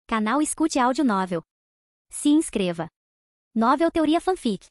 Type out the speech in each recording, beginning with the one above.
Canal Escute Áudio Novel. Se inscreva. Novel Teoria Fanfic.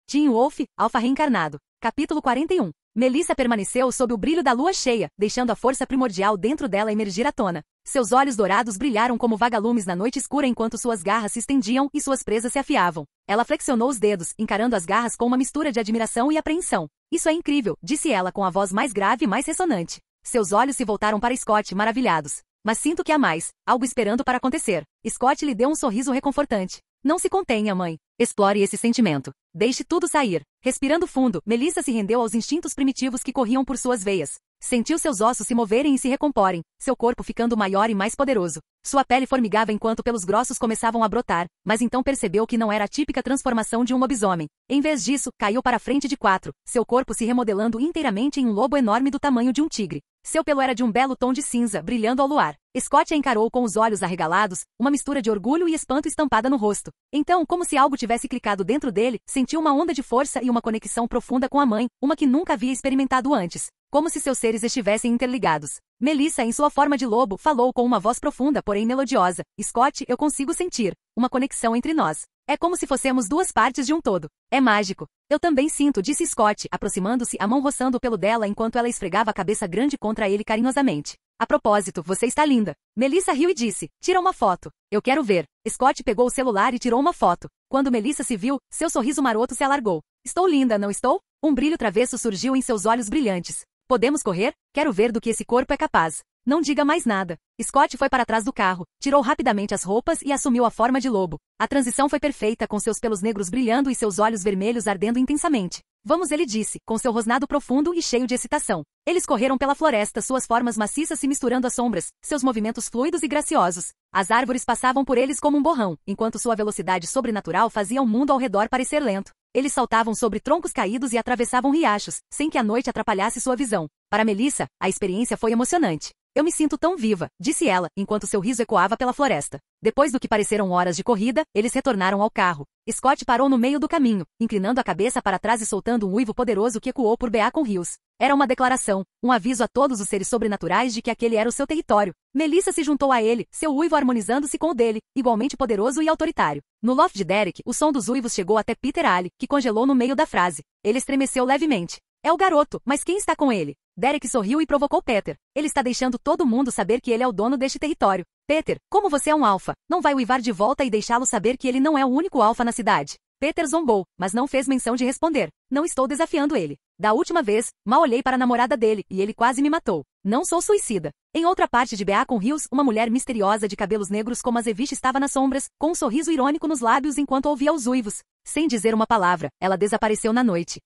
Teen Wolf, Alpha Reencarnado. Capítulo 41. Melissa permaneceu sob o brilho da lua cheia, deixando a força primordial dentro dela emergir à tona. Seus olhos dourados brilharam como vagalumes na noite escura enquanto suas garras se estendiam e suas presas se afiavam. Ela flexionou os dedos, encarando as garras com uma mistura de admiração e apreensão. Isso é incrível, disse ela com a voz mais grave e mais ressonante. Seus olhos se voltaram para Scott, maravilhados. Mas sinto que há mais, algo esperando para acontecer. Scott lhe deu um sorriso reconfortante. Não se contenha, mãe. Explore esse sentimento. Deixe tudo sair. Respirando fundo, Melissa se rendeu aos instintos primitivos que corriam por suas veias. Sentiu seus ossos se moverem e se recomporem, seu corpo ficando maior e mais poderoso. Sua pele formigava enquanto pelos grossos começavam a brotar, mas então percebeu que não era a típica transformação de um lobisomem. Em vez disso, caiu para a frente de 4, seu corpo se remodelando inteiramente em um lobo enorme do tamanho de um tigre. Seu pelo era de um belo tom de cinza, brilhando ao luar. Scott a encarou com os olhos arregalados, uma mistura de orgulho e espanto estampada no rosto. Então, como se algo tivesse clicado dentro dele, sentiu uma onda de força e uma conexão profunda com a mãe, uma que nunca havia experimentado antes. Como se seus seres estivessem interligados. Melissa, em sua forma de lobo, falou com uma voz profunda, porém melodiosa. Scott, eu consigo sentir uma conexão entre nós. É como se fossemos duas partes de um todo. É mágico. Eu também sinto, disse Scott, aproximando-se, a mão roçando o pelo dela enquanto ela esfregava a cabeça grande contra ele carinhosamente. A propósito, você está linda. Melissa riu e disse, tira uma foto. Eu quero ver. Scott pegou o celular e tirou uma foto. Quando Melissa se viu, seu sorriso maroto se alargou. Estou linda, não estou? Um brilho travesso surgiu em seus olhos brilhantes. Podemos correr? Quero ver do que esse corpo é capaz. Não diga mais nada. Scott foi para trás do carro, tirou rapidamente as roupas e assumiu a forma de lobo. A transição foi perfeita, com seus pelos negros brilhando e seus olhos vermelhos ardendo intensamente. Vamos, ele disse, com seu rosnado profundo e cheio de excitação. Eles correram pela floresta, suas formas maciças se misturando às sombras, seus movimentos fluidos e graciosos. As árvores passavam por eles como um borrão, enquanto sua velocidade sobrenatural fazia o mundo ao redor parecer lento. Eles saltavam sobre troncos caídos e atravessavam riachos, sem que a noite atrapalhasse sua visão. Para Melissa, a experiência foi emocionante. Eu me sinto tão viva, disse ela, enquanto seu riso ecoava pela floresta. Depois do que pareceram horas de corrida, eles retornaram ao carro. Scott parou no meio do caminho, inclinando a cabeça para trás e soltando um uivo poderoso que ecoou por Beacon Hills. Era uma declaração, um aviso a todos os seres sobrenaturais de que aquele era o seu território. Melissa se juntou a ele, seu uivo harmonizando-se com o dele, igualmente poderoso e autoritário. No loft de Derek, o som dos uivos chegou até Peter Ali, que congelou no meio da frase. Ele estremeceu levemente. É o garoto, mas quem está com ele? Derek sorriu e provocou Peter. Ele está deixando todo mundo saber que ele é o dono deste território. Peter, como você é um alfa, não vai uivar de volta e deixá-lo saber que ele não é o único alfa na cidade? Peter zombou, mas não fez menção de responder. Não estou desafiando ele. Da última vez, mal olhei para a namorada dele, e ele quase me matou. Não sou suicida. Em outra parte de Beacon Hills, uma mulher misteriosa de cabelos negros como azeviche estava nas sombras, com um sorriso irônico nos lábios enquanto ouvia os uivos. Sem dizer uma palavra, ela desapareceu na noite.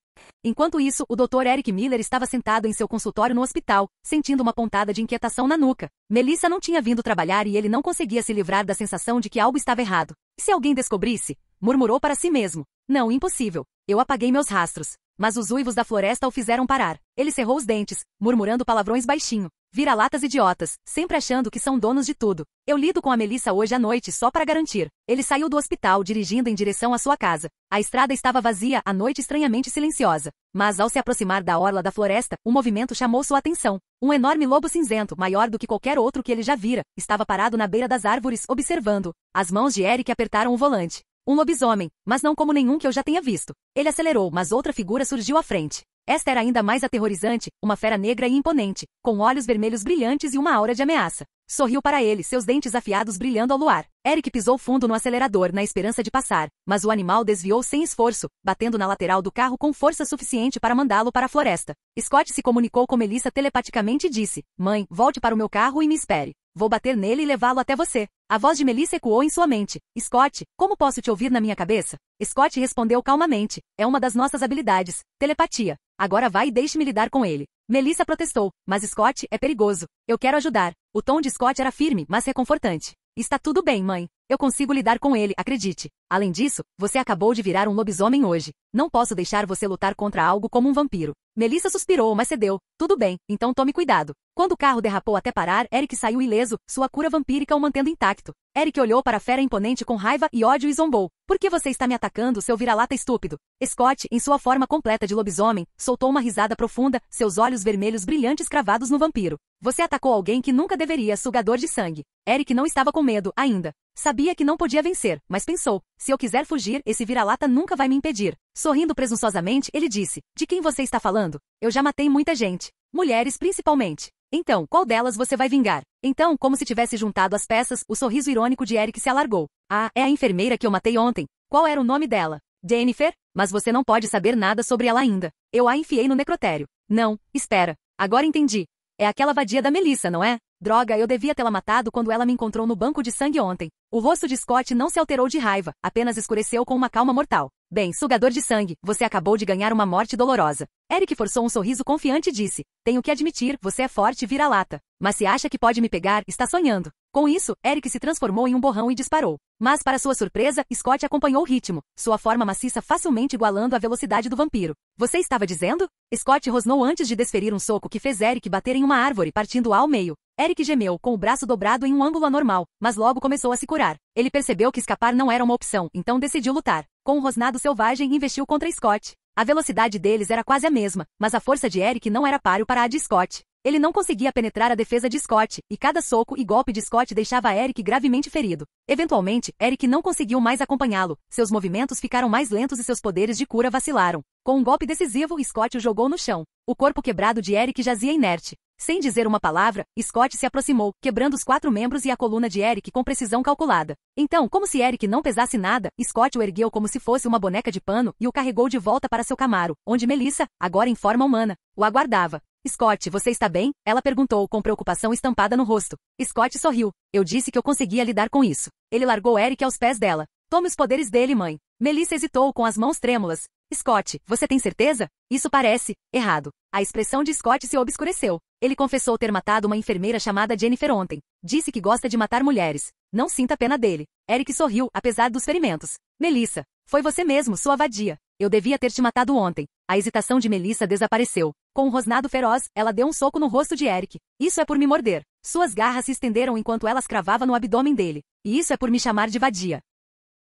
Enquanto isso, o Dr. Eric Miller estava sentado em seu consultório no hospital, sentindo uma pontada de inquietação na nuca. Melissa não tinha vindo trabalhar e ele não conseguia se livrar da sensação de que algo estava errado. E se alguém descobrisse? Murmurou para si mesmo. Não, impossível. Eu apaguei meus rastros. Mas os uivos da floresta o fizeram parar. Ele cerrou os dentes, murmurando palavrões baixinho. Vira-latas idiotas, sempre achando que são donos de tudo. Eu lido com a Melissa hoje à noite só para garantir. Ele saiu do hospital dirigindo em direção à sua casa. A estrada estava vazia, a noite estranhamente silenciosa. Mas ao se aproximar da orla da floresta, um movimento chamou sua atenção. Um enorme lobo cinzento, maior do que qualquer outro que ele já vira, estava parado na beira das árvores, observando. As mãos de Eric apertaram o volante. Um lobisomem, mas não como nenhum que eu já tenha visto. Ele acelerou, mas outra figura surgiu à frente. Esta era ainda mais aterrorizante, uma fera negra e imponente, com olhos vermelhos brilhantes e uma aura de ameaça. Sorriu para ele, seus dentes afiados brilhando ao luar. Eric pisou fundo no acelerador na esperança de passar, mas o animal desviou sem esforço, batendo na lateral do carro com força suficiente para mandá-lo para a floresta. Scott se comunicou com Melissa telepaticamente e disse, mãe, volte para o meu carro e me espere. Vou bater nele e levá-lo até você. A voz de Melissa ecoou em sua mente. Scott, como posso te ouvir na minha cabeça? Scott respondeu calmamente. É uma das nossas habilidades. Telepatia. Agora vai e deixe-me lidar com ele. Melissa protestou. Mas Scott, é perigoso. Eu quero ajudar. O tom de Scott era firme, mas reconfortante. Está tudo bem, mãe. Eu consigo lidar com ele, acredite. Além disso, você acabou de virar um lobisomem hoje. Não posso deixar você lutar contra algo como um vampiro. Melissa suspirou, mas cedeu. Tudo bem, então tome cuidado. Quando o carro derrapou até parar, Eric saiu ileso, sua cura vampírica o mantendo intacto. Eric olhou para a fera imponente com raiva e ódio e zombou. Por que você está me atacando, seu vira-lata estúpido? Scott, em sua forma completa de lobisomem, soltou uma risada profunda, seus olhos vermelhos brilhantes cravados no vampiro. Você atacou alguém que nunca deveria, sugador de sangue. Eric não estava com medo, ainda. Sabia que não podia vencer, mas pensou, se eu quiser fugir, esse vira-lata nunca vai me impedir. Sorrindo presunçosamente, ele disse, de quem você está falando? Eu já matei muita gente. Mulheres principalmente. Então, qual delas você vai vingar? Então, como se tivesse juntado as peças, o sorriso irônico de Eric se alargou. Ah, é a enfermeira que eu matei ontem. Qual era o nome dela? Jennifer? Mas você não pode saber nada sobre ela ainda. Eu a enfiei no necrotério. Não, espera. Agora entendi. É aquela vadia da Melissa, não é? Droga, eu devia tê-la matado quando ela me encontrou no banco de sangue ontem. O rosto de Scott não se alterou de raiva, apenas escureceu com uma calma mortal. Bem, sugador de sangue, você acabou de ganhar uma morte dolorosa. Eric forçou um sorriso confiante e disse, tenho que admitir, você é forte e vira-lata. Mas se acha que pode me pegar, está sonhando. Com isso, Eric se transformou em um borrão e disparou. Mas, para sua surpresa, Scott acompanhou o ritmo, sua forma maciça facilmente igualando a velocidade do vampiro. Você estava dizendo? Scott rosnou antes de desferir um soco que fez Eric bater em uma árvore, partindo-a ao meio. Eric gemeu, com o braço dobrado em um ângulo anormal, mas logo começou a se curar. Ele percebeu que escapar não era uma opção, então decidiu lutar. Com um rosnado selvagem, investiu contra Scott. A velocidade deles era quase a mesma, mas a força de Eric não era páreo para a de Scott. Ele não conseguia penetrar a defesa de Scott, e cada soco e golpe de Scott deixava Eric gravemente ferido. Eventualmente, Eric não conseguiu mais acompanhá-lo, seus movimentos ficaram mais lentos e seus poderes de cura vacilaram. Com um golpe decisivo, Scott o jogou no chão. O corpo quebrado de Eric jazia inerte. Sem dizer uma palavra, Scott se aproximou, quebrando os 4 membros e a coluna de Eric com precisão calculada. Então, como se Eric não pesasse nada, Scott o ergueu como se fosse uma boneca de pano e o carregou de volta para seu camaro, onde Melissa, agora em forma humana, o aguardava. Scott, você está bem? Ela perguntou com preocupação estampada no rosto. Scott sorriu. Eu disse que eu conseguia lidar com isso. Ele largou Eric aos pés dela. Tome os poderes dele, mãe. Melissa hesitou com as mãos trêmulas. Scott, você tem certeza? Isso parece errado. A expressão de Scott se obscureceu. Ele confessou ter matado uma enfermeira chamada Jennifer ontem. Disse que gosta de matar mulheres. Não sinta pena dele. Eric sorriu, apesar dos ferimentos. Melissa, foi você mesmo, sua vadia. Eu devia ter te matado ontem. A hesitação de Melissa desapareceu. Com um rosnado feroz, ela deu um soco no rosto de Eric. Isso é por me morder. Suas garras se estenderam enquanto ela cravava no abdômen dele. E isso é por me chamar de vadia.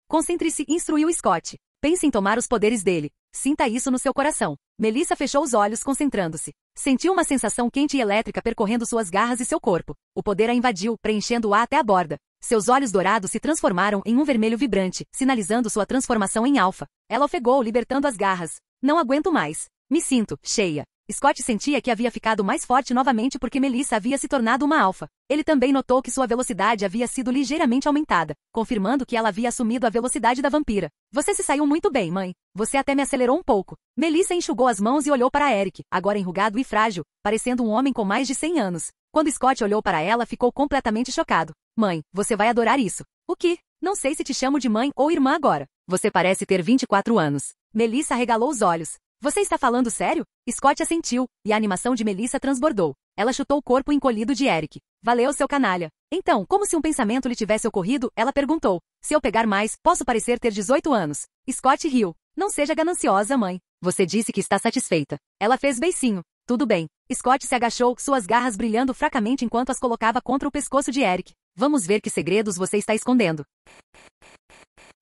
Concentre-se, instruiu Scott. Pense em tomar os poderes dele. Sinta isso no seu coração. Melissa fechou os olhos, concentrando-se. Sentiu uma sensação quente e elétrica percorrendo suas garras e seu corpo. O poder a invadiu, preenchendo-a até a borda. Seus olhos dourados se transformaram em um vermelho vibrante, sinalizando sua transformação em alfa. Ela ofegou, libertando as garras. Não aguento mais. Me sinto cheia. Scott sentia que havia ficado mais forte novamente porque Melissa havia se tornado uma alfa. Ele também notou que sua velocidade havia sido ligeiramente aumentada, confirmando que ela havia assumido a velocidade da vampira. Você se saiu muito bem, mãe. Você até me acelerou um pouco. Melissa enxugou as mãos e olhou para Eric, agora enrugado e frágil, parecendo um homem com mais de 100 anos. Quando Scott olhou para ela, ficou completamente chocado. Mãe, você vai adorar isso. O quê? Não sei se te chamo de mãe ou irmã agora. Você parece ter 24 anos. Melissa arregalou os olhos. Você está falando sério? Scott assentiu, e a animação de Melissa transbordou. Ela chutou o corpo encolhido de Eric. Valeu, seu canalha. Então, como se um pensamento lhe tivesse ocorrido, ela perguntou. Se eu pegar mais, posso parecer ter 18 anos. Scott riu. Não seja gananciosa, mãe. Você disse que está satisfeita. Ela fez beicinho. Tudo bem. Scott se agachou, suas garras brilhando fracamente enquanto as colocava contra o pescoço de Eric. Vamos ver que segredos você está escondendo.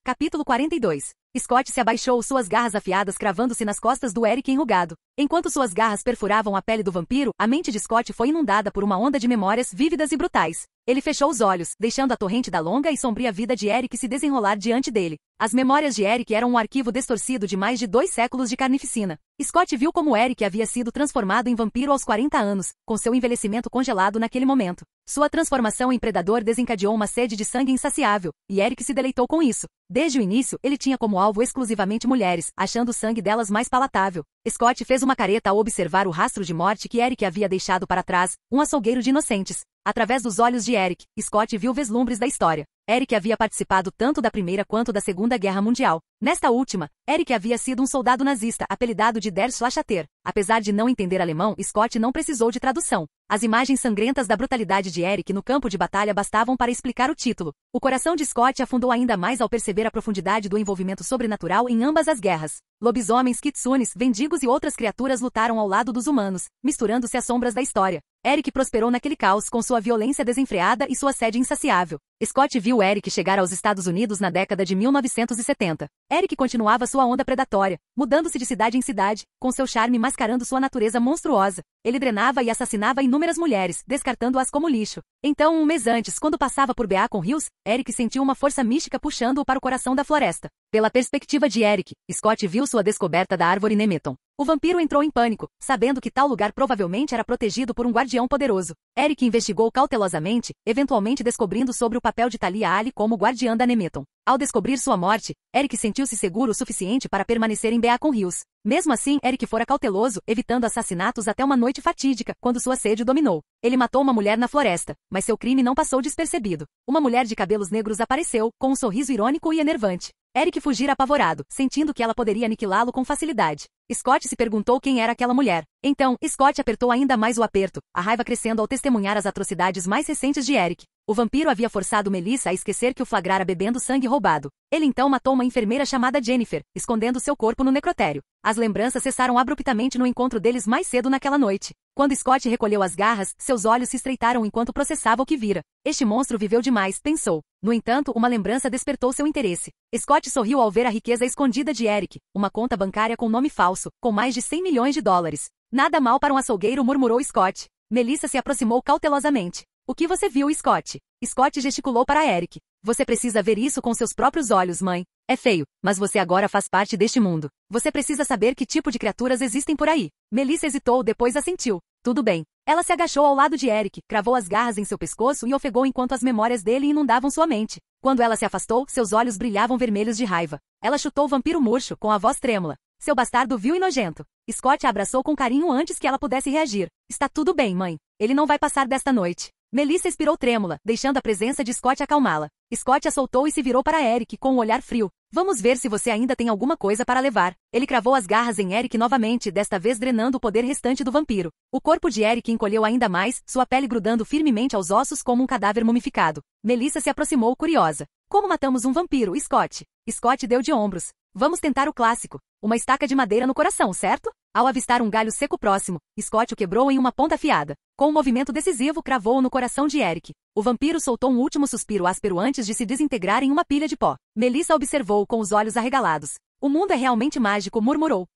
Capítulo 42. Scott se abaixou, suas garras afiadas cravando-se nas costas do Eric enrugado. Enquanto suas garras perfuravam a pele do vampiro, a mente de Scott foi inundada por uma onda de memórias vívidas e brutais. Ele fechou os olhos, deixando a torrente da longa e sombria vida de Eric se desenrolar diante dele. As memórias de Eric eram um arquivo distorcido de mais de 2 séculos de carnificina. Scott viu como Eric havia sido transformado em vampiro aos 40 anos, com seu envelhecimento congelado naquele momento. Sua transformação em predador desencadeou uma sede de sangue insaciável, e Eric se deleitou com isso. Desde o início, ele tinha como alvo exclusivamente mulheres, achando o sangue delas mais palatável. Scott fez uma careta ao observar o rastro de morte que Eric havia deixado para trás, um açougueiro de inocentes. Através dos olhos de Eric, Scott viu vislumbres da história. Eric havia participado tanto da Primeira quanto da Segunda Guerra Mundial. Nesta última, Eric havia sido um soldado nazista apelidado de Der Schlachter. Apesar de não entender alemão, Scott não precisou de tradução. As imagens sangrentas da brutalidade de Eric no campo de batalha bastavam para explicar o título. O coração de Scott afundou ainda mais ao perceber a profundidade do envolvimento sobrenatural em ambas as guerras. Lobisomens, kitsunes, mendigos e outras criaturas lutaram ao lado dos humanos, misturando-se às sombras da história. Eric prosperou naquele caos com sua violência desenfreada e sua sede insaciável. Scott viu Eric chegar aos Estados Unidos na década de 1970. Eric continuava sua onda predatória, mudando-se de cidade em cidade, com seu charme mascarando sua natureza monstruosa. Ele drenava e assassinava inúmeras mulheres, descartando-as como lixo. Então, um mês antes, quando passava por Beacon Hills, Eric sentiu uma força mística puxando-o para o coração da floresta. Pela perspectiva de Eric, Scott viu sua descoberta da árvore Nemeton. O vampiro entrou em pânico, sabendo que tal lugar provavelmente era protegido por um guardião poderoso. Eric investigou cautelosamente, eventualmente descobrindo sobre o papel de Talia Ali como guardiã da Nemeton. Ao descobrir sua morte, Eric sentiu-se seguro o suficiente para permanecer em Beacon Hills. Mesmo assim, Eric fora cauteloso, evitando assassinatos até uma noite fatídica, quando sua sede o dominou. Ele matou uma mulher na floresta, mas seu crime não passou despercebido. Uma mulher de cabelos negros apareceu, com um sorriso irônico e enervante. Eric fugira apavorado, sentindo que ela poderia aniquilá-lo com facilidade. Scott se perguntou quem era aquela mulher. Então, Scott apertou ainda mais o aperto, a raiva crescendo ao testemunhar as atrocidades mais recentes de Eric. O vampiro havia forçado Melissa a esquecer que o flagrara bebendo sangue roubado. Ele então matou uma enfermeira chamada Jennifer, escondendo seu corpo no necrotério. As lembranças cessaram abruptamente no encontro deles mais cedo naquela noite. Quando Scott recolheu as garras, seus olhos se estreitaram enquanto processava o que vira. Este monstro viveu demais, pensou. No entanto, uma lembrança despertou seu interesse. Scott sorriu ao ver a riqueza escondida de Eric, uma conta bancária com nome falso, com mais de 100 milhões de dólares. Nada mal para um açougueiro, murmurou Scott. Melissa se aproximou cautelosamente. O que você viu, Scott? Scott gesticulou para Eric. Você precisa ver isso com seus próprios olhos, mãe. É feio, mas você agora faz parte deste mundo. Você precisa saber que tipo de criaturas existem por aí. Melissa hesitou, depois assentiu. Tudo bem. Ela se agachou ao lado de Eric, cravou as garras em seu pescoço e ofegou enquanto as memórias dele inundavam sua mente. Quando ela se afastou, seus olhos brilhavam vermelhos de raiva. Ela chutou o vampiro murcho, com a voz trêmula. Seu bastardo vil e nojento. Scott a abraçou com carinho antes que ela pudesse reagir. Está tudo bem, mãe. Ele não vai passar desta noite. Melissa expirou trêmula, deixando a presença de Scott acalmá-la. Scott a soltou e se virou para Eric com um olhar frio. Vamos ver se você ainda tem alguma coisa para levar. Ele cravou as garras em Eric novamente, desta vez drenando o poder restante do vampiro. O corpo de Eric encolheu ainda mais, sua pele grudando firmemente aos ossos como um cadáver mumificado. Melissa se aproximou curiosa. Como matamos um vampiro, Scott? Scott deu de ombros. Vamos tentar o clássico. Uma estaca de madeira no coração, certo? Ao avistar um galho seco próximo, Scott o quebrou em uma ponta afiada. Com um movimento decisivo, cravou-o no coração de Eric. O vampiro soltou um último suspiro áspero antes de se desintegrar em uma pilha de pó. Melissa observou com os olhos arregalados. O mundo é realmente mágico, murmurou.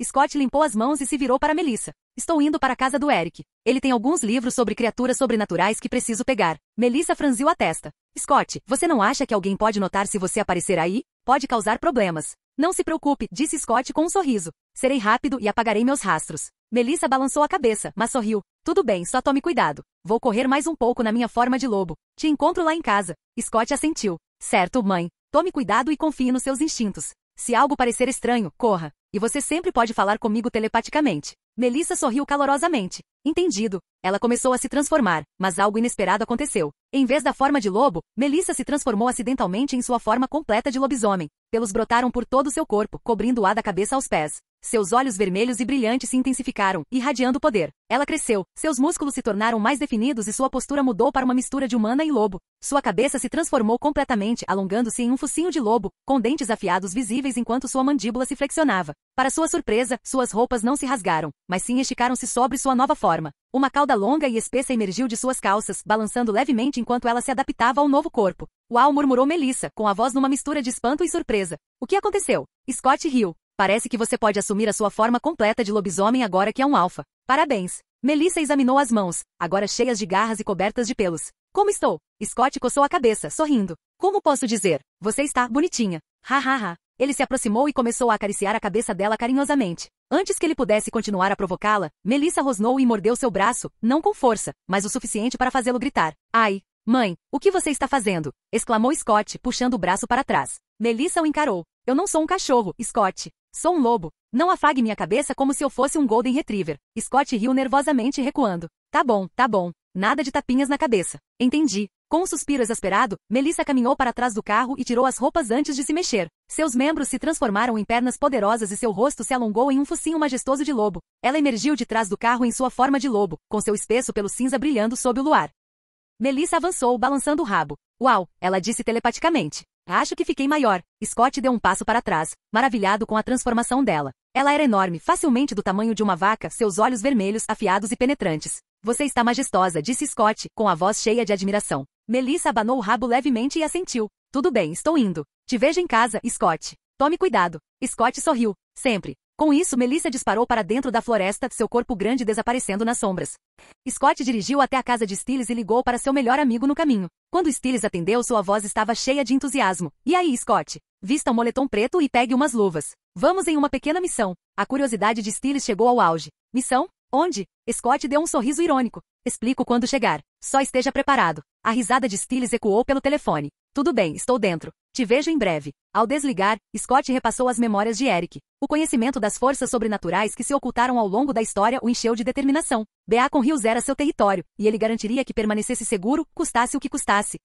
Scott limpou as mãos e se virou para Melissa. Estou indo para a casa do Eric. Ele tem alguns livros sobre criaturas sobrenaturais que preciso pegar. Melissa franziu a testa. Scott, você não acha que alguém pode notar se você aparecer aí? Pode causar problemas. Não se preocupe, disse Scott com um sorriso. Serei rápido e apagarei meus rastros. Melissa balançou a cabeça, mas sorriu. Tudo bem, só tome cuidado. Vou correr mais um pouco na minha forma de lobo. Te encontro lá em casa. Scott assentiu. Certo, mãe. Tome cuidado e confie nos seus instintos. Se algo parecer estranho, corra. E você sempre pode falar comigo telepaticamente. Melissa sorriu calorosamente. Entendido. Ela começou a se transformar, mas algo inesperado aconteceu. Em vez da forma de lobo, Melissa se transformou acidentalmente em sua forma completa de lobisomem. Pelos brotaram por todo o seu corpo, cobrindo-a da cabeça aos pés. Seus olhos vermelhos e brilhantes se intensificaram, irradiando poder. Ela cresceu, seus músculos se tornaram mais definidos e sua postura mudou para uma mistura de humana e lobo. Sua cabeça se transformou completamente, alongando-se em um focinho de lobo, com dentes afiados visíveis enquanto sua mandíbula se flexionava. Para sua surpresa, suas roupas não se rasgaram, mas sim esticaram-se sobre sua nova forma. Uma cauda longa e espessa emergiu de suas calças, balançando levemente enquanto ela se adaptava ao novo corpo. Uau, murmurou Melissa, com a voz numa mistura de espanto e surpresa. O que aconteceu? Scott riu. Parece que você pode assumir a sua forma completa de lobisomem agora que é um alfa. Parabéns. Melissa examinou as mãos, agora cheias de garras e cobertas de pelos. Como estou? Scott coçou a cabeça, sorrindo. Como posso dizer? Você está bonitinha. Ha ha ha. Ele se aproximou e começou a acariciar a cabeça dela carinhosamente. Antes que ele pudesse continuar a provocá-la, Melissa rosnou e mordeu seu braço, não com força, mas o suficiente para fazê-lo gritar. Ai! Mãe, o que você está fazendo? Exclamou Scott, puxando o braço para trás. Melissa o encarou. Eu não sou um cachorro, Scott. Sou um lobo. Não afague minha cabeça como se eu fosse um Golden Retriever. Scott riu nervosamente, recuando. Tá bom, tá bom. Nada de tapinhas na cabeça. Entendi. Com um suspiro exasperado, Melissa caminhou para trás do carro e tirou as roupas antes de se mexer. Seus membros se transformaram em pernas poderosas e seu rosto se alongou em um focinho majestoso de lobo. Ela emergiu de trás do carro em sua forma de lobo, com seu espesso pelo cinza brilhando sob o luar. Melissa avançou, balançando o rabo. Uau, ela disse telepaticamente. Acho que fiquei maior. Scott deu um passo para trás, maravilhado com a transformação dela. Ela era enorme, facilmente do tamanho de uma vaca, seus olhos vermelhos, afiados e penetrantes. Você está majestosa, disse Scott, com a voz cheia de admiração. Melissa abanou o rabo levemente e assentiu. Tudo bem, estou indo. Te vejo em casa, Scott. Tome cuidado. Scott sorriu. Sempre. Com isso, Melissa disparou para dentro da floresta, seu corpo grande desaparecendo nas sombras. Scott dirigiu até a casa de Stiles e ligou para seu melhor amigo no caminho. Quando Stiles atendeu, sua voz estava cheia de entusiasmo. E aí, Scott? Vista um moletom preto e pegue umas luvas. Vamos em uma pequena missão. A curiosidade de Stiles chegou ao auge. Missão? Onde? Scott deu um sorriso irônico. Explico quando chegar. Só esteja preparado. A risada de Stiles ecoou pelo telefone. Tudo bem, estou dentro. Te vejo em breve. Ao desligar, Scott repassou as memórias de Eric. O conhecimento das forças sobrenaturais que se ocultaram ao longo da história o encheu de determinação. Beacon Hills era seu território, e ele garantiria que permanecesse seguro, custasse o que custasse.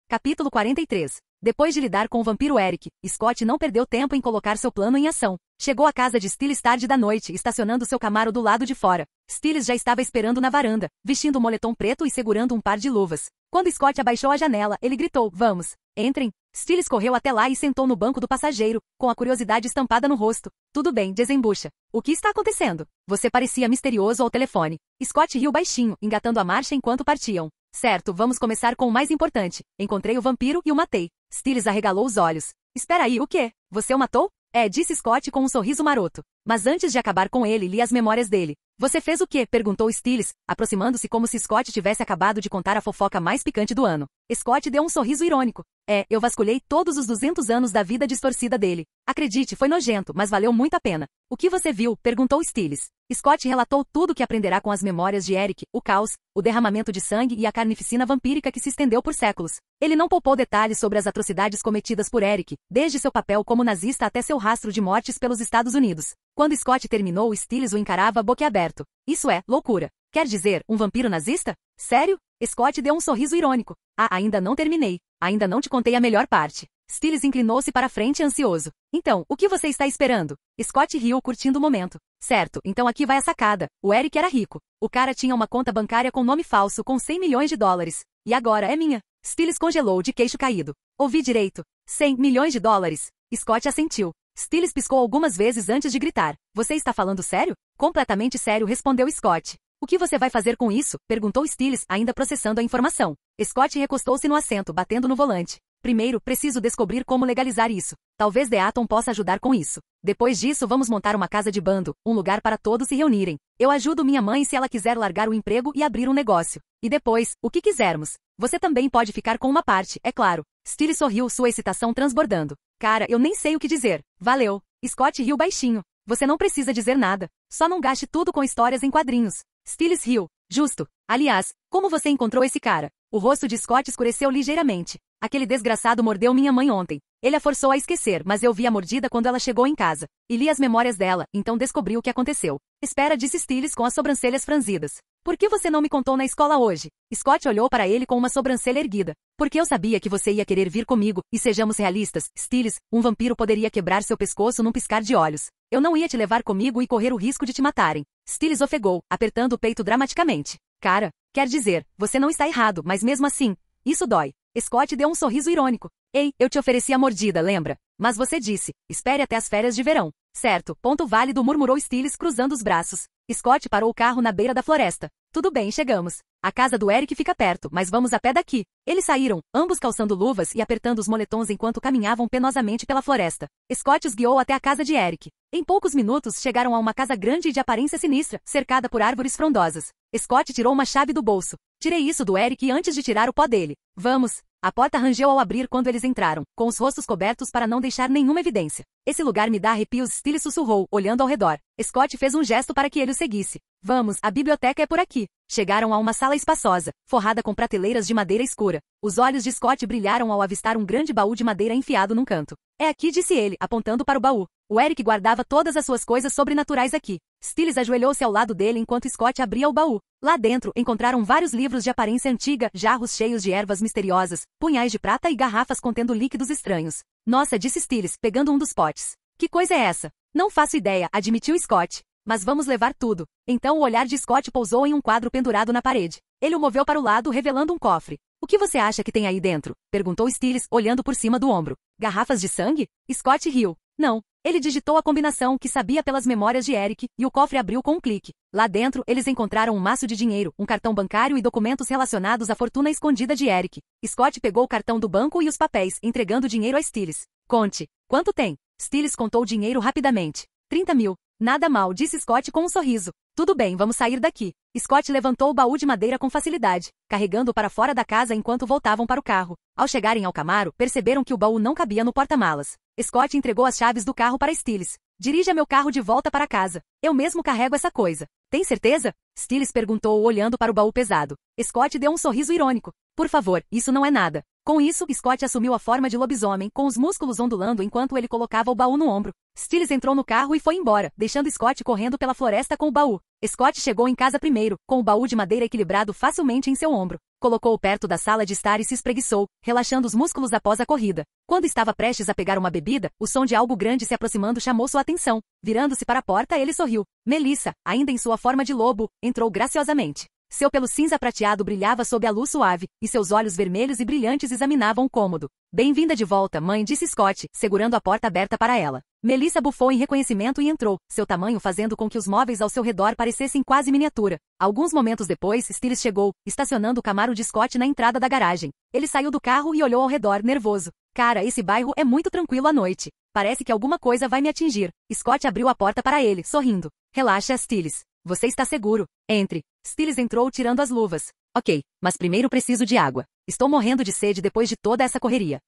Capítulo 43. Depois de lidar com o vampiro Eric, Scott não perdeu tempo em colocar seu plano em ação. Chegou à casa de Stiles tarde da noite, estacionando seu Camaro do lado de fora. Stiles já estava esperando na varanda, vestindo um moletom preto e segurando um par de luvas. Quando Scott abaixou a janela, ele gritou, vamos, entrem. Stiles correu até lá e sentou no banco do passageiro, com a curiosidade estampada no rosto. Tudo bem, desembucha. O que está acontecendo? Você parecia misterioso ao telefone. Scott riu baixinho, engatando a marcha enquanto partiam. Certo, vamos começar com o mais importante. Encontrei o vampiro e o matei. Stiles arregalou os olhos. Espera aí, o quê? Você o matou? É, disse Scott com um sorriso maroto. Mas antes de acabar com ele, li as memórias dele. Você fez o quê? Perguntou Stiles, aproximando-se como se Scott tivesse acabado de contar a fofoca mais picante do ano. Scott deu um sorriso irônico. Eu vasculhei todos os 200 anos da vida distorcida dele. Acredite, foi nojento, mas valeu muito a pena. O que você viu? Perguntou Stiles. Scott relatou tudo o que aprenderá com as memórias de Eric, o caos, o derramamento de sangue e a carnificina vampírica que se estendeu por séculos. Ele não poupou detalhes sobre as atrocidades cometidas por Eric, desde seu papel como nazista até seu rastro de mortes pelos Estados Unidos. Quando Scott terminou, Stiles o encarava boquiaberto. Isso é loucura. Quer dizer, um vampiro nazista? Sério? Scott deu um sorriso irônico. Ainda não terminei. Ainda não te contei a melhor parte. Stiles inclinou-se para frente ansioso. Então, o que você está esperando? Scott riu curtindo o momento. Certo, então aqui vai a sacada. O Eric era rico. O cara tinha uma conta bancária com nome falso com 100 milhões de dólares. E agora é minha. Stiles congelou de queixo caído. Ouvi direito. 100 milhões de dólares. Scott assentiu. Stiles piscou algumas vezes antes de gritar. Você está falando sério? Completamente sério, respondeu Scott. O que você vai fazer com isso? Perguntou Stiles, ainda processando a informação. Scott recostou-se no assento, batendo no volante. Primeiro, preciso descobrir como legalizar isso. Talvez Deaton possa ajudar com isso. Depois disso, vamos montar uma casa de bando, um lugar para todos se reunirem. Eu ajudo minha mãe se ela quiser largar o emprego e abrir um negócio. E depois, o que quisermos. Você também pode ficar com uma parte, é claro. Stiles sorriu, sua excitação transbordando. Cara, eu nem sei o que dizer. Valeu. Scott riu baixinho. Você não precisa dizer nada. Só não gaste tudo com histórias em quadrinhos. Stiles riu. Justo. Aliás, como você encontrou esse cara? O rosto de Scott escureceu ligeiramente. Aquele desgraçado mordeu minha mãe ontem. Ele a forçou a esquecer, mas eu vi a mordida quando ela chegou em casa. E li as memórias dela, então descobri o que aconteceu. Espera, disse Stiles com as sobrancelhas franzidas. Por que você não me contou na escola hoje? Scott olhou para ele com uma sobrancelha erguida. Porque eu sabia que você ia querer vir comigo, e sejamos realistas, Stiles, um vampiro poderia quebrar seu pescoço num piscar de olhos. Eu não ia te levar comigo e correr o risco de te matarem. Stiles ofegou, apertando o peito dramaticamente. Cara, quer dizer, você não está errado, mas mesmo assim, isso dói. Scott deu um sorriso irônico. Ei, eu te ofereci a mordida, lembra? Mas você disse, espere até as férias de verão. Certo, ponto válido, murmurou Stiles cruzando os braços. Scott parou o carro na beira da floresta. Tudo bem, chegamos. A casa do Eric fica perto, mas vamos a pé daqui. Eles saíram, ambos calçando luvas e apertando os moletons enquanto caminhavam penosamente pela floresta. Scott os guiou até a casa de Eric. Em poucos minutos chegaram a uma casa grande e de aparência sinistra, cercada por árvores frondosas. Scott tirou uma chave do bolso. Tirei isso do Eric antes de tirar o pó dele. Vamos. A porta rangeu ao abrir quando eles entraram, com os rostos cobertos para não deixar nenhuma evidência. Esse lugar me dá arrepios, Stiles sussurrou, olhando ao redor. Scott fez um gesto para que ele o seguisse. Vamos, a biblioteca é por aqui. Chegaram a uma sala espaçosa, forrada com prateleiras de madeira escura. Os olhos de Scott brilharam ao avistar um grande baú de madeira enfiado num canto. É aqui, disse ele, apontando para o baú. O Eric guardava todas as suas coisas sobrenaturais aqui. Stiles ajoelhou-se ao lado dele enquanto Scott abria o baú. Lá dentro, encontraram vários livros de aparência antiga, jarros cheios de ervas misteriosas, punhais de prata e garrafas contendo líquidos estranhos. Nossa, disse Stiles, pegando um dos potes. Que coisa é essa? Não faço ideia, admitiu Scott. Mas vamos levar tudo. Então o olhar de Scott pousou em um quadro pendurado na parede. Ele o moveu para o lado, revelando um cofre. O que você acha que tem aí dentro? Perguntou Stiles, olhando por cima do ombro. Garrafas de sangue? Scott riu. Não. Ele digitou a combinação que sabia pelas memórias de Eric, e o cofre abriu com um clique. Lá dentro, eles encontraram um maço de dinheiro, um cartão bancário e documentos relacionados à fortuna escondida de Eric. Scott pegou o cartão do banco e os papéis, entregando o dinheiro a Stiles. Conte. Quanto tem? Stiles contou o dinheiro rapidamente. 30 mil. Nada mal, disse Scott com um sorriso. Tudo bem, vamos sair daqui. Scott levantou o baú de madeira com facilidade, carregando-o para fora da casa enquanto voltavam para o carro. Ao chegarem ao Camaro, perceberam que o baú não cabia no porta-malas. Scott entregou as chaves do carro para Stiles. Dirija meu carro de volta para casa. Eu mesmo carrego essa coisa. Tem certeza? Stiles perguntou olhando para o baú pesado. Scott deu um sorriso irônico. Por favor, isso não é nada. Com isso, Scott assumiu a forma de lobisomem, com os músculos ondulando enquanto ele colocava o baú no ombro. Stiles entrou no carro e foi embora, deixando Scott correndo pela floresta com o baú. Scott chegou em casa primeiro, com o baú de madeira equilibrado facilmente em seu ombro. Colocou-o perto da sala de estar e se espreguiçou, relaxando os músculos após a corrida. Quando estava prestes a pegar uma bebida, o som de algo grande se aproximando chamou sua atenção. Virando-se para a porta, ele sorriu. Melissa, ainda em sua forma de lobo, entrou graciosamente. Seu pelo cinza prateado brilhava sob a luz suave, e seus olhos vermelhos e brilhantes examinavam o cômodo. Bem-vinda de volta, mãe, disse Scott, segurando a porta aberta para ela. Melissa bufou em reconhecimento e entrou, seu tamanho fazendo com que os móveis ao seu redor parecessem quase miniatura. Alguns momentos depois, Stiles chegou, estacionando o Camaro de Scott na entrada da garagem. Ele saiu do carro e olhou ao redor, nervoso. Cara, esse bairro é muito tranquilo à noite. Parece que alguma coisa vai me atingir. Scott abriu a porta para ele, sorrindo. Relaxa, Stiles. Você está seguro. Entre. Stiles entrou tirando as luvas. Ok, mas primeiro preciso de água. Estou morrendo de sede depois de toda essa correria.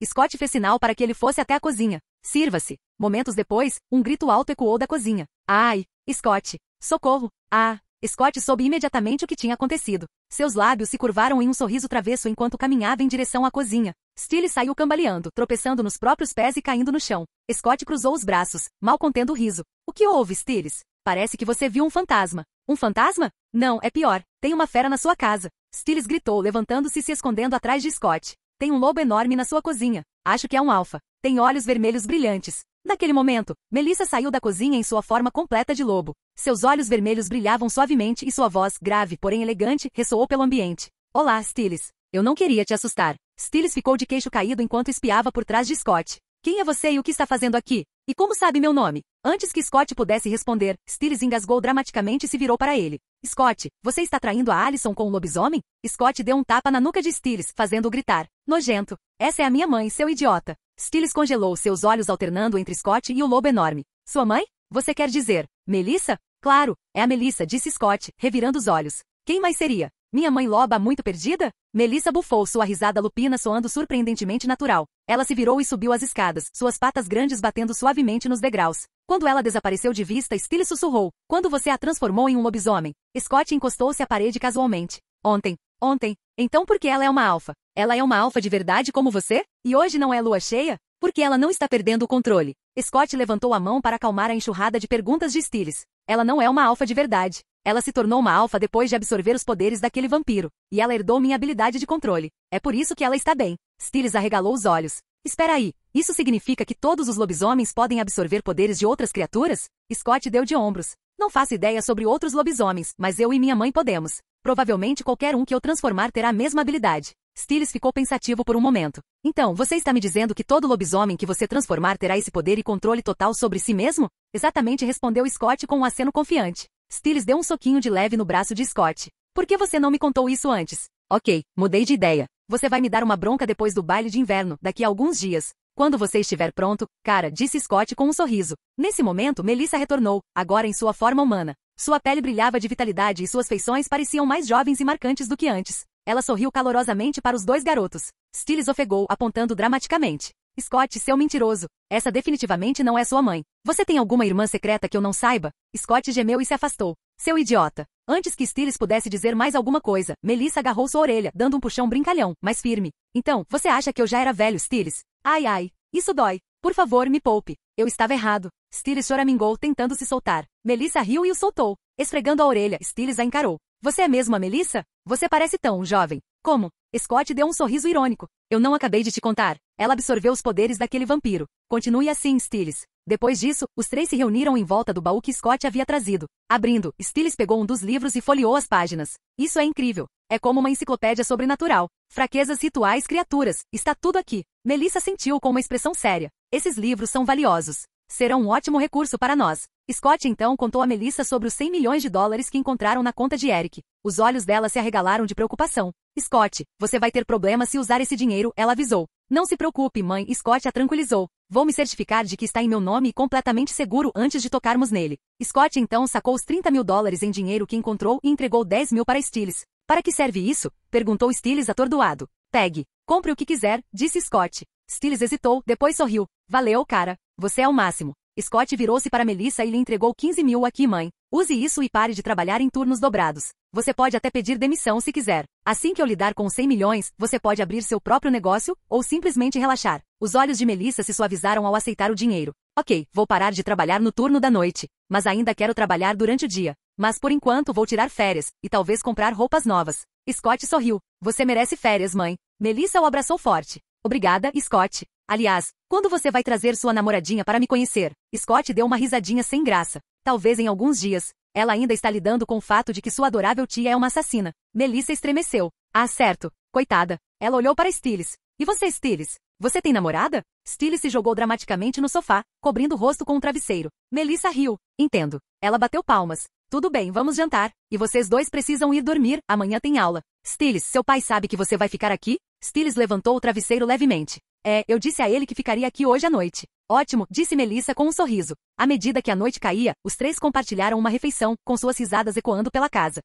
Scott fez sinal para que ele fosse até a cozinha. Sirva-se. Momentos depois, um grito alto ecoou da cozinha. Ai, Scott. Socorro. Ah. Scott soube imediatamente o que tinha acontecido. Seus lábios se curvaram em um sorriso travesso enquanto caminhava em direção à cozinha. Stiles saiu cambaleando, tropeçando nos próprios pés e caindo no chão. Scott cruzou os braços, mal contendo o riso. O que houve, Stiles? Parece que você viu um fantasma. Um fantasma? Não, é pior. Tem uma fera na sua casa. Stiles gritou, levantando-se e se escondendo atrás de Scott. Tem um lobo enorme na sua cozinha. Acho que é um alfa. Tem olhos vermelhos brilhantes. Naquele momento, Melissa saiu da cozinha em sua forma completa de lobo. Seus olhos vermelhos brilhavam suavemente e sua voz, grave, porém elegante, ressoou pelo ambiente. Olá, Stiles. Eu não queria te assustar. Stiles ficou de queixo caído enquanto espiava por trás de Scott. Quem é você e o que está fazendo aqui? E como sabe meu nome? Antes que Scott pudesse responder, Stiles engasgou dramaticamente e se virou para ele. Scott, você está traindo a Alison com o lobisomem? Scott deu um tapa na nuca de Stiles, fazendo-o gritar. Nojento. Essa é a minha mãe, seu idiota. Stiles congelou, seus olhos alternando entre Scott e o lobo enorme. Sua mãe? Você quer dizer, Melissa? Claro, é a Melissa, disse Scott, revirando os olhos. Quem mais seria? Minha mãe loba muito perdida? Melissa bufou, sua risada lupina soando surpreendentemente natural. Ela se virou e subiu as escadas, suas patas grandes batendo suavemente nos degraus. Quando ela desapareceu de vista, Stiles sussurrou. Quando você a transformou em um lobisomem? Scott encostou-se à parede casualmente. Ontem. Então por que ela é uma alfa? Ela é uma alfa de verdade como você? E hoje não é lua cheia? Porque ela não está perdendo o controle. Scott levantou a mão para acalmar a enxurrada de perguntas de Stiles. Ela não é uma alfa de verdade. Ela se tornou uma alfa depois de absorver os poderes daquele vampiro. E ela herdou minha habilidade de controle. É por isso que ela está bem. Stiles arregalou os olhos. Espera aí. Isso significa que todos os lobisomens podem absorver poderes de outras criaturas? Scott deu de ombros. Não faço ideia sobre outros lobisomens, mas eu e minha mãe podemos. Provavelmente qualquer um que eu transformar terá a mesma habilidade. Stiles ficou pensativo por um momento. Então, você está me dizendo que todo lobisomem que você transformar terá esse poder e controle total sobre si mesmo? Exatamente, respondeu Scott com um aceno confiante. Stiles deu um soquinho de leve no braço de Scott. Por que você não me contou isso antes? Ok, mudei de ideia. Você vai me dar uma bronca depois do baile de inverno, daqui a alguns dias. Quando você estiver pronto, cara, disse Scott com um sorriso. Nesse momento, Melissa retornou, agora em sua forma humana. Sua pele brilhava de vitalidade e suas feições pareciam mais jovens e marcantes do que antes. Ela sorriu calorosamente para os dois garotos. Stiles ofegou, apontando dramaticamente. Scott, seu mentiroso. Essa definitivamente não é sua mãe. Você tem alguma irmã secreta que eu não saiba? Scott gemeu e se afastou. Seu idiota. Antes que Stiles pudesse dizer mais alguma coisa, Melissa agarrou sua orelha, dando um puxão brincalhão, mas firme. Então, você acha que eu já era velho, Stiles? Ai, isso dói. Por favor, me poupe. Eu estava errado. Stiles choramingou, tentando se soltar. Melissa riu e o soltou. Esfregando a orelha, Stiles a encarou. Você é mesmo a Melissa? Você parece tão jovem. Como? Scott deu um sorriso irônico. Eu não acabei de te contar. Ela absorveu os poderes daquele vampiro. Continue assim, Stiles. Depois disso, os três se reuniram em volta do baú que Scott havia trazido. Abrindo, Stiles pegou um dos livros e folheou as páginas. Isso é incrível. É como uma enciclopédia sobrenatural. Fraquezas rituais, criaturas. Está tudo aqui. Melissa sentiu com uma expressão séria. Esses livros são valiosos. Serão um ótimo recurso para nós. Scott então contou a Melissa sobre os 100 milhões de dólares que encontraram na conta de Eric. Os olhos dela se arregalaram de preocupação. Scott, você vai ter problemas se usar esse dinheiro, ela avisou. Não se preocupe, mãe, Scott a tranquilizou. Vou me certificar de que está em meu nome e completamente seguro antes de tocarmos nele. Scott então sacou os $30.000 em dinheiro que encontrou e entregou 10.000 para Stiles. Para que serve isso? Perguntou Stiles atordoado. Pegue. Compre o que quiser, disse Scott. Stiles hesitou, depois sorriu. Valeu, cara. Você é o máximo. Scott virou-se para Melissa e lhe entregou 15.000 aqui, mãe. Use isso e pare de trabalhar em turnos dobrados. Você pode até pedir demissão se quiser. Assim que eu lidar com os 100 milhões, você pode abrir seu próprio negócio, ou simplesmente relaxar. Os olhos de Melissa se suavizaram ao aceitar o dinheiro. Ok, vou parar de trabalhar no turno da noite. Mas ainda quero trabalhar durante o dia. Mas por enquanto vou tirar férias, e talvez comprar roupas novas. Scott sorriu. Você merece férias, mãe. Melissa o abraçou forte. Obrigada, Scott. Aliás, quando você vai trazer sua namoradinha para me conhecer? Scott deu uma risadinha sem graça. Talvez em alguns dias. Ela ainda está lidando com o fato de que sua adorável tia é uma assassina. Melissa estremeceu. Ah, certo. Coitada. Ela olhou para Stiles. E você, Stiles? Você tem namorada? Stiles se jogou dramaticamente no sofá, cobrindo o rosto com um travesseiro. Melissa riu. Entendo. Ela bateu palmas. Tudo bem, vamos jantar. E vocês dois precisam ir dormir, amanhã tem aula. Stiles, seu pai sabe que você vai ficar aqui? Stiles levantou o travesseiro levemente. Eu disse a ele que ficaria aqui hoje à noite. Ótimo, disse Melissa com um sorriso. À medida que a noite caía, os três compartilharam uma refeição, com suas risadas ecoando pela casa.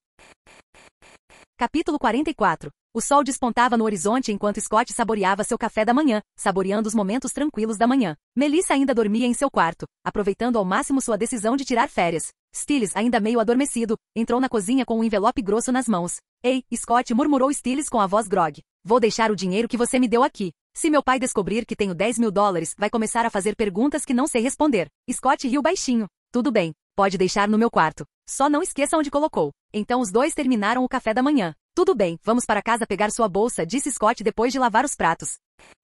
Capítulo 44. O sol despontava no horizonte enquanto Scott saboreava seu café da manhã, saboreando os momentos tranquilos da manhã. Melissa ainda dormia em seu quarto, aproveitando ao máximo sua decisão de tirar férias. Stiles, ainda meio adormecido, entrou na cozinha com um envelope grosso nas mãos. Ei, Scott, murmurou Stiles com a voz grogue. Vou deixar o dinheiro que você me deu aqui. Se meu pai descobrir que tenho $10.000, vai começar a fazer perguntas que não sei responder. Scott riu baixinho. Tudo bem, pode deixar no meu quarto. Só não esqueça onde colocou. Então os dois terminaram o café da manhã. Tudo bem, vamos para casa pegar sua bolsa, disse Scott depois de lavar os pratos.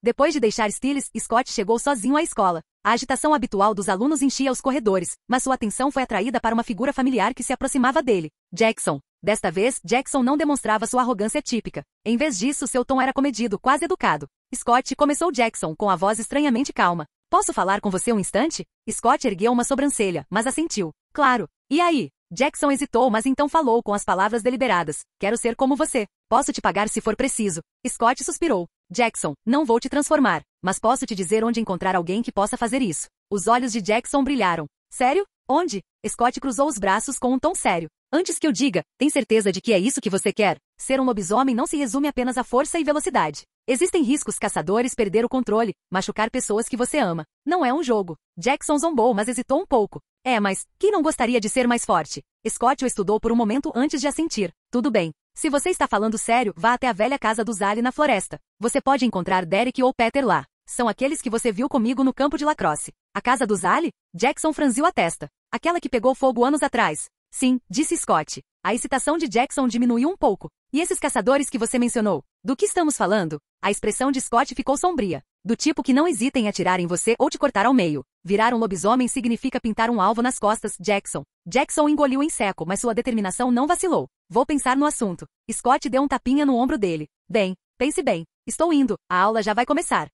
Depois de deixar Stiles, Scott chegou sozinho à escola. A agitação habitual dos alunos enchia os corredores, mas sua atenção foi atraída para uma figura familiar que se aproximava dele. Jackson. Desta vez, Jackson não demonstrava sua arrogância típica. Em vez disso, seu tom era comedido, quase educado. Scott, começou Jackson, com a voz estranhamente calma. Posso falar com você um instante? Scott ergueu uma sobrancelha, mas assentiu. Claro. E aí? Jackson hesitou, mas então falou com as palavras deliberadas. Quero ser como você. Posso te pagar se for preciso. Scott suspirou. Jackson, não vou te transformar, mas posso te dizer onde encontrar alguém que possa fazer isso. Os olhos de Jackson brilharam. Sério? Onde? Scott cruzou os braços com um tom sério. Antes que eu diga, tem certeza de que é isso que você quer? Ser um lobisomem não se resume apenas a força e velocidade. Existem riscos caçadores perder o controle, machucar pessoas que você ama. Não é um jogo. Jackson zombou, mas hesitou um pouco. Mas, quem não gostaria de ser mais forte? Scott o estudou por um momento antes de assentir. Tudo bem. Se você está falando sério, vá até a velha casa do Zali na floresta. Você pode encontrar Derek ou Peter lá. São aqueles que você viu comigo no campo de lacrosse. A casa do Zali? Jackson franziu a testa. Aquela que pegou fogo anos atrás. Sim, disse Scott. A excitação de Jackson diminuiu um pouco. E esses caçadores que você mencionou? Do que estamos falando? A expressão de Scott ficou sombria. Do tipo que não hesita em atirar em você ou te cortar ao meio. Virar um lobisomem significa pintar um alvo nas costas, Jackson. Jackson engoliu em seco, mas sua determinação não vacilou. Vou pensar no assunto. Scott deu um tapinha no ombro dele. Bem, pense bem. Estou indo. A aula já vai começar.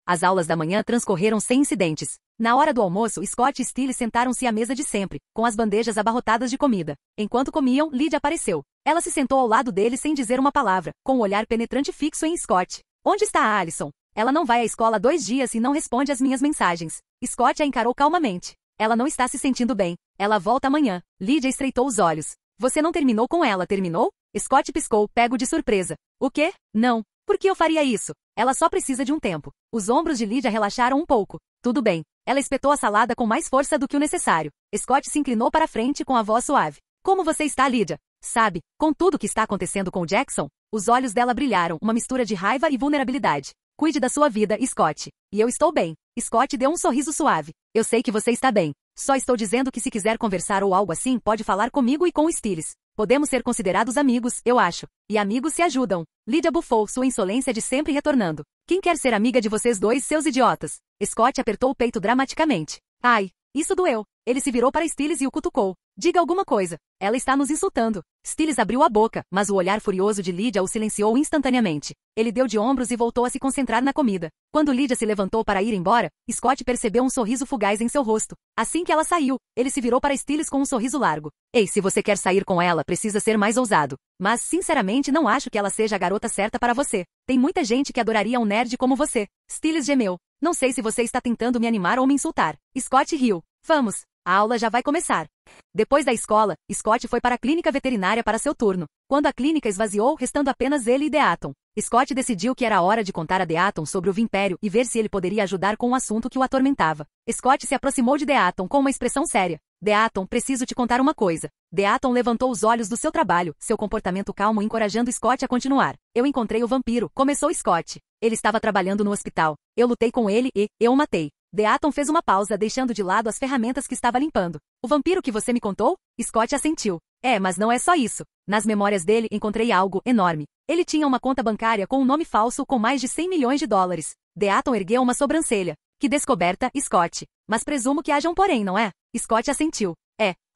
As aulas da manhã transcorreram sem incidentes. Na hora do almoço, Scott e Stiles sentaram-se à mesa de sempre, com as bandejas abarrotadas de comida. Enquanto comiam, Lydia apareceu. Ela se sentou ao lado dele sem dizer uma palavra, com um olhar penetrante fixo em Scott. Onde está a Alison? Ela não vai à escola há 2 dias e não responde às minhas mensagens. Scott a encarou calmamente. Ela não está se sentindo bem. Ela volta amanhã. Lydia estreitou os olhos. Você não terminou com ela, terminou? Scott piscou, pego de surpresa. O quê? Não. Por que eu faria isso? Ela só precisa de um tempo. Os ombros de Lydia relaxaram um pouco. Tudo bem. Ela espetou a salada com mais força do que o necessário. Scott se inclinou para a frente com a voz suave. Como você está, Lydia? Sabe, com tudo o que está acontecendo com Jackson? Os olhos dela brilharam, uma mistura de raiva e vulnerabilidade. Cuide da sua vida, Scott. E eu estou bem. Scott deu um sorriso suave. Eu sei que você está bem. Só estou dizendo que se quiser conversar ou algo assim, pode falar comigo e com o Stiles. Podemos ser considerados amigos, eu acho. E amigos se ajudam. Lydia bufou, sua insolência de sempre retornando. Quem quer ser amiga de vocês dois, seus idiotas? Scott apertou o peito dramaticamente. Ai, isso doeu. Ele se virou para Stiles e o cutucou. Diga alguma coisa. Ela está nos insultando. Stiles abriu a boca, mas o olhar furioso de Lydia o silenciou instantaneamente. Ele deu de ombros e voltou a se concentrar na comida. Quando Lydia se levantou para ir embora, Scott percebeu um sorriso fugaz em seu rosto. Assim que ela saiu, ele se virou para Stiles com um sorriso largo. Ei, se você quer sair com ela, precisa ser mais ousado. Mas, sinceramente, não acho que ela seja a garota certa para você. Tem muita gente que adoraria um nerd como você. Stiles gemeu. Não sei se você está tentando me animar ou me insultar. Scott riu. Vamos, a aula já vai começar. Depois da escola, Scott foi para a clínica veterinária para seu turno. Quando a clínica esvaziou, restando apenas ele e Deaton, Scott decidiu que era hora de contar a Deaton sobre o Vimpério e ver se ele poderia ajudar com um assunto que o atormentava. Scott se aproximou de Deaton com uma expressão séria. Deaton, preciso te contar uma coisa. Deaton levantou os olhos do seu trabalho, seu comportamento calmo encorajando Scott a continuar. Eu encontrei o vampiro, começou Scott. Ele estava trabalhando no hospital. Eu lutei com ele e eu o matei. Deaton fez uma pausa, deixando de lado as ferramentas que estava limpando. O vampiro que você me contou? Scott assentiu. Mas não é só isso. Nas memórias dele encontrei algo enorme. Ele tinha uma conta bancária com um nome falso com mais de 100 milhões de dólares. Deaton ergueu uma sobrancelha. Que descoberta, Scott. Mas presumo que haja um porém, não é? Scott assentiu.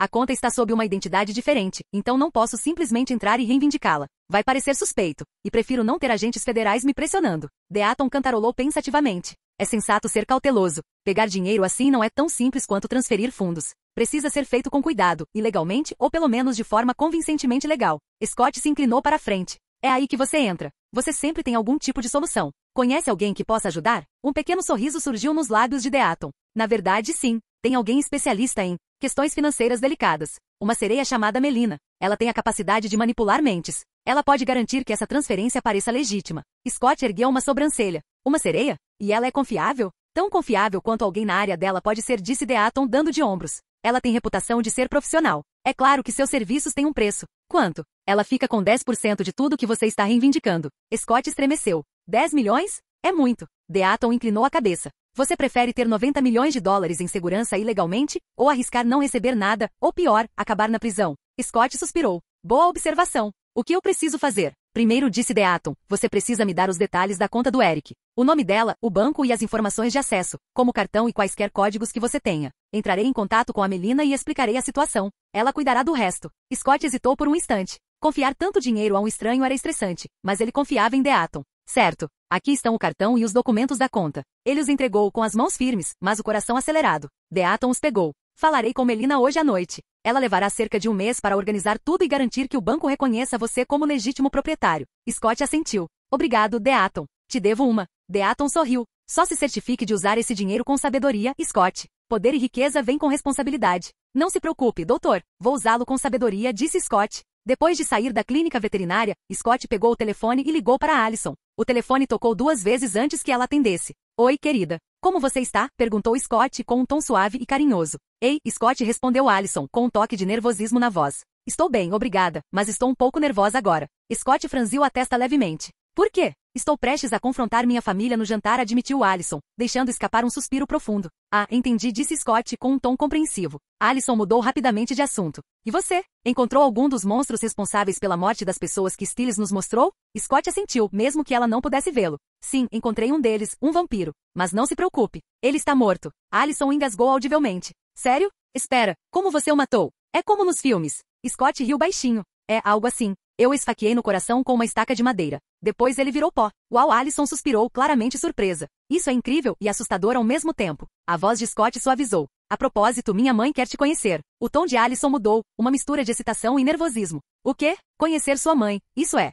A conta está sob uma identidade diferente, então não posso simplesmente entrar e reivindicá-la. Vai parecer suspeito, e prefiro não ter agentes federais me pressionando. Deaton cantarolou pensativamente. É sensato ser cauteloso. Pegar dinheiro assim não é tão simples quanto transferir fundos. Precisa ser feito com cuidado, ilegalmente ou pelo menos de forma convincentemente legal. Scott se inclinou para a frente. É aí que você entra. Você sempre tem algum tipo de solução. Conhece alguém que possa ajudar? Um pequeno sorriso surgiu nos lábios de Deaton. Na verdade, sim. Tem alguém especialista em questões financeiras delicadas. Uma sereia chamada Melina. Ela tem a capacidade de manipular mentes. Ela pode garantir que essa transferência pareça legítima. Scott ergueu uma sobrancelha. Uma sereia? E ela é confiável? Tão confiável quanto alguém na área dela pode ser, disse Deaton dando de ombros. Ela tem reputação de ser profissional. É claro que seus serviços têm um preço. Quanto? Ela fica com 10% de tudo que você está reivindicando. Scott estremeceu. 10 milhões? É muito. Deaton inclinou a cabeça. Você prefere ter 90 milhões de dólares em segurança ilegalmente, ou arriscar não receber nada, ou pior, acabar na prisão? Scott suspirou. Boa observação. O que eu preciso fazer? Primeiro, disse Deaton, você precisa me dar os detalhes da conta do Eric. O nome dela, o banco e as informações de acesso, como cartão e quaisquer códigos que você tenha. Entrarei em contato com a Melina e explicarei a situação. Ela cuidará do resto. Scott hesitou por um instante. Confiar tanto dinheiro a um estranho era estressante, mas ele confiava em Deaton. Certo. Aqui estão o cartão e os documentos da conta. Ele os entregou com as mãos firmes, mas o coração acelerado. Deaton os pegou. Falarei com Melina hoje à noite. Ela levará cerca de um mês para organizar tudo e garantir que o banco reconheça você como legítimo proprietário. Scott assentiu. Obrigado, Deaton. Te devo uma. Deaton sorriu. Só se certifique de usar esse dinheiro com sabedoria, Scott. Poder e riqueza vêm com responsabilidade. Não se preocupe, doutor. Vou usá-lo com sabedoria, disse Scott. Depois de sair da clínica veterinária, Scott pegou o telefone e ligou para Alison. O telefone tocou 2 vezes antes que ela atendesse. Oi, querida. Como você está? Perguntou Scott com um tom suave e carinhoso. Ei, Scott, respondeu Alison com um toque de nervosismo na voz. Estou bem, obrigada, mas estou um pouco nervosa agora. Scott franziu a testa levemente. Por quê? Estou prestes a confrontar minha família no jantar, admitiu Alison, deixando escapar um suspiro profundo. Ah, entendi, disse Scott com um tom compreensivo. Alison mudou rapidamente de assunto. E você? Encontrou algum dos monstros responsáveis pela morte das pessoas que Stiles nos mostrou? Scott assentiu, mesmo que ela não pudesse vê-lo. Sim, encontrei um deles, um vampiro. Mas não se preocupe. Ele está morto. Alison engasgou audivelmente. Sério? Espera, como você o matou? É como nos filmes. Scott riu baixinho. É algo assim. Eu o esfaqueei no coração com uma estaca de madeira. Depois ele virou pó. Uau, Alison suspirou, claramente surpresa. Isso é incrível e assustador ao mesmo tempo. A voz de Scott suavizou. A propósito, minha mãe quer te conhecer. O tom de Alison mudou, uma mistura de excitação e nervosismo. O quê? Conhecer sua mãe. Isso é.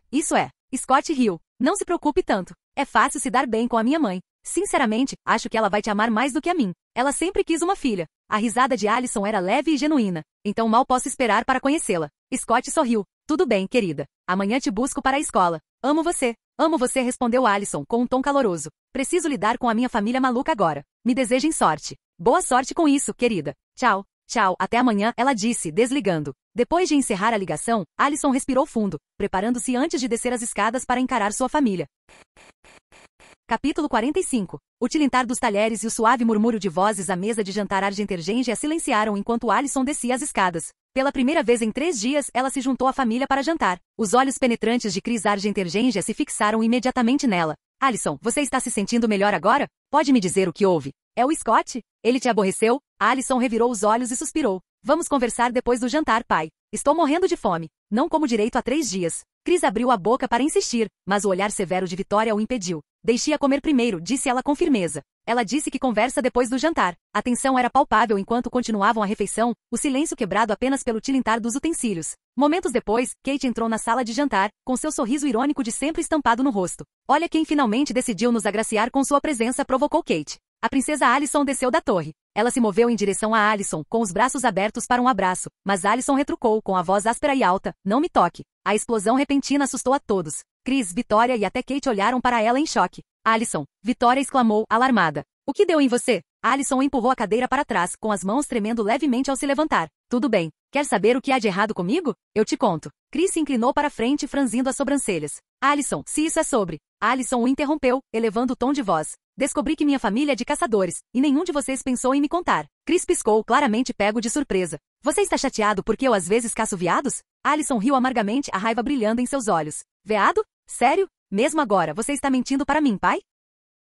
Scott riu. Não se preocupe tanto. É fácil se dar bem com a minha mãe. Sinceramente, acho que ela vai te amar mais do que a mim. Ela sempre quis uma filha. A risada de Alison era leve e genuína. Então mal posso esperar para conhecê-la. Scott sorriu. Tudo bem, querida. Amanhã te busco para a escola. Amo você, respondeu Alison com um tom caloroso. Preciso lidar com a minha família maluca agora. Me desejem sorte. Boa sorte com isso, querida. Tchau, até amanhã, ela disse, desligando. Depois de encerrar a ligação, Alison respirou fundo, preparando-se antes de descer as escadas para encarar sua família. Capítulo 45. O tilintar dos talheres e o suave murmúrio de vozes à mesa de jantar Argentergenge a silenciaram enquanto Alison descia as escadas. Pela primeira vez em 3 dias, ela se juntou à família para jantar. Os olhos penetrantes de Chris Argentergenge se fixaram imediatamente nela. Alison, você está se sentindo melhor agora? Pode me dizer o que houve? É o Scott? Ele te aborreceu? Alison revirou os olhos e suspirou. Vamos conversar depois do jantar, pai. Estou morrendo de fome. Não como direito há 3 dias. Chris abriu a boca para insistir, mas o olhar severo de Vitória o impediu. Deixe-a comer primeiro, disse ela com firmeza. Ela disse que conversa depois do jantar. A tensão era palpável enquanto continuavam a refeição, o silêncio quebrado apenas pelo tilintar dos utensílios. Momentos depois, Kate entrou na sala de jantar, com seu sorriso irônico de sempre estampado no rosto. Olha quem finalmente decidiu nos agraciar com sua presença, provocou Kate. A princesa Alicent desceu da torre. Ela se moveu em direção a Alicent, com os braços abertos para um abraço, mas Alicent retrucou com a voz áspera e alta, não me toque. A explosão repentina assustou a todos. Chris, Vitória e até Kate olharam para ela em choque. Alicent, Vitória exclamou, alarmada. O que deu em você? Alicent empurrou a cadeira para trás, com as mãos tremendo levemente ao se levantar. Tudo bem. Quer saber o que há de errado comigo? Eu te conto. Chris se inclinou para frente, franzindo as sobrancelhas. Alicent, se isso é sobre... Alicent o interrompeu, elevando o tom de voz. Descobri que minha família é de caçadores, e nenhum de vocês pensou em me contar. Chris piscou, claramente pego de surpresa. Você está chateado porque eu às vezes caço veados? Alicent riu amargamente, a raiva brilhando em seus olhos. Veado? Sério? Mesmo agora, você está mentindo para mim, pai?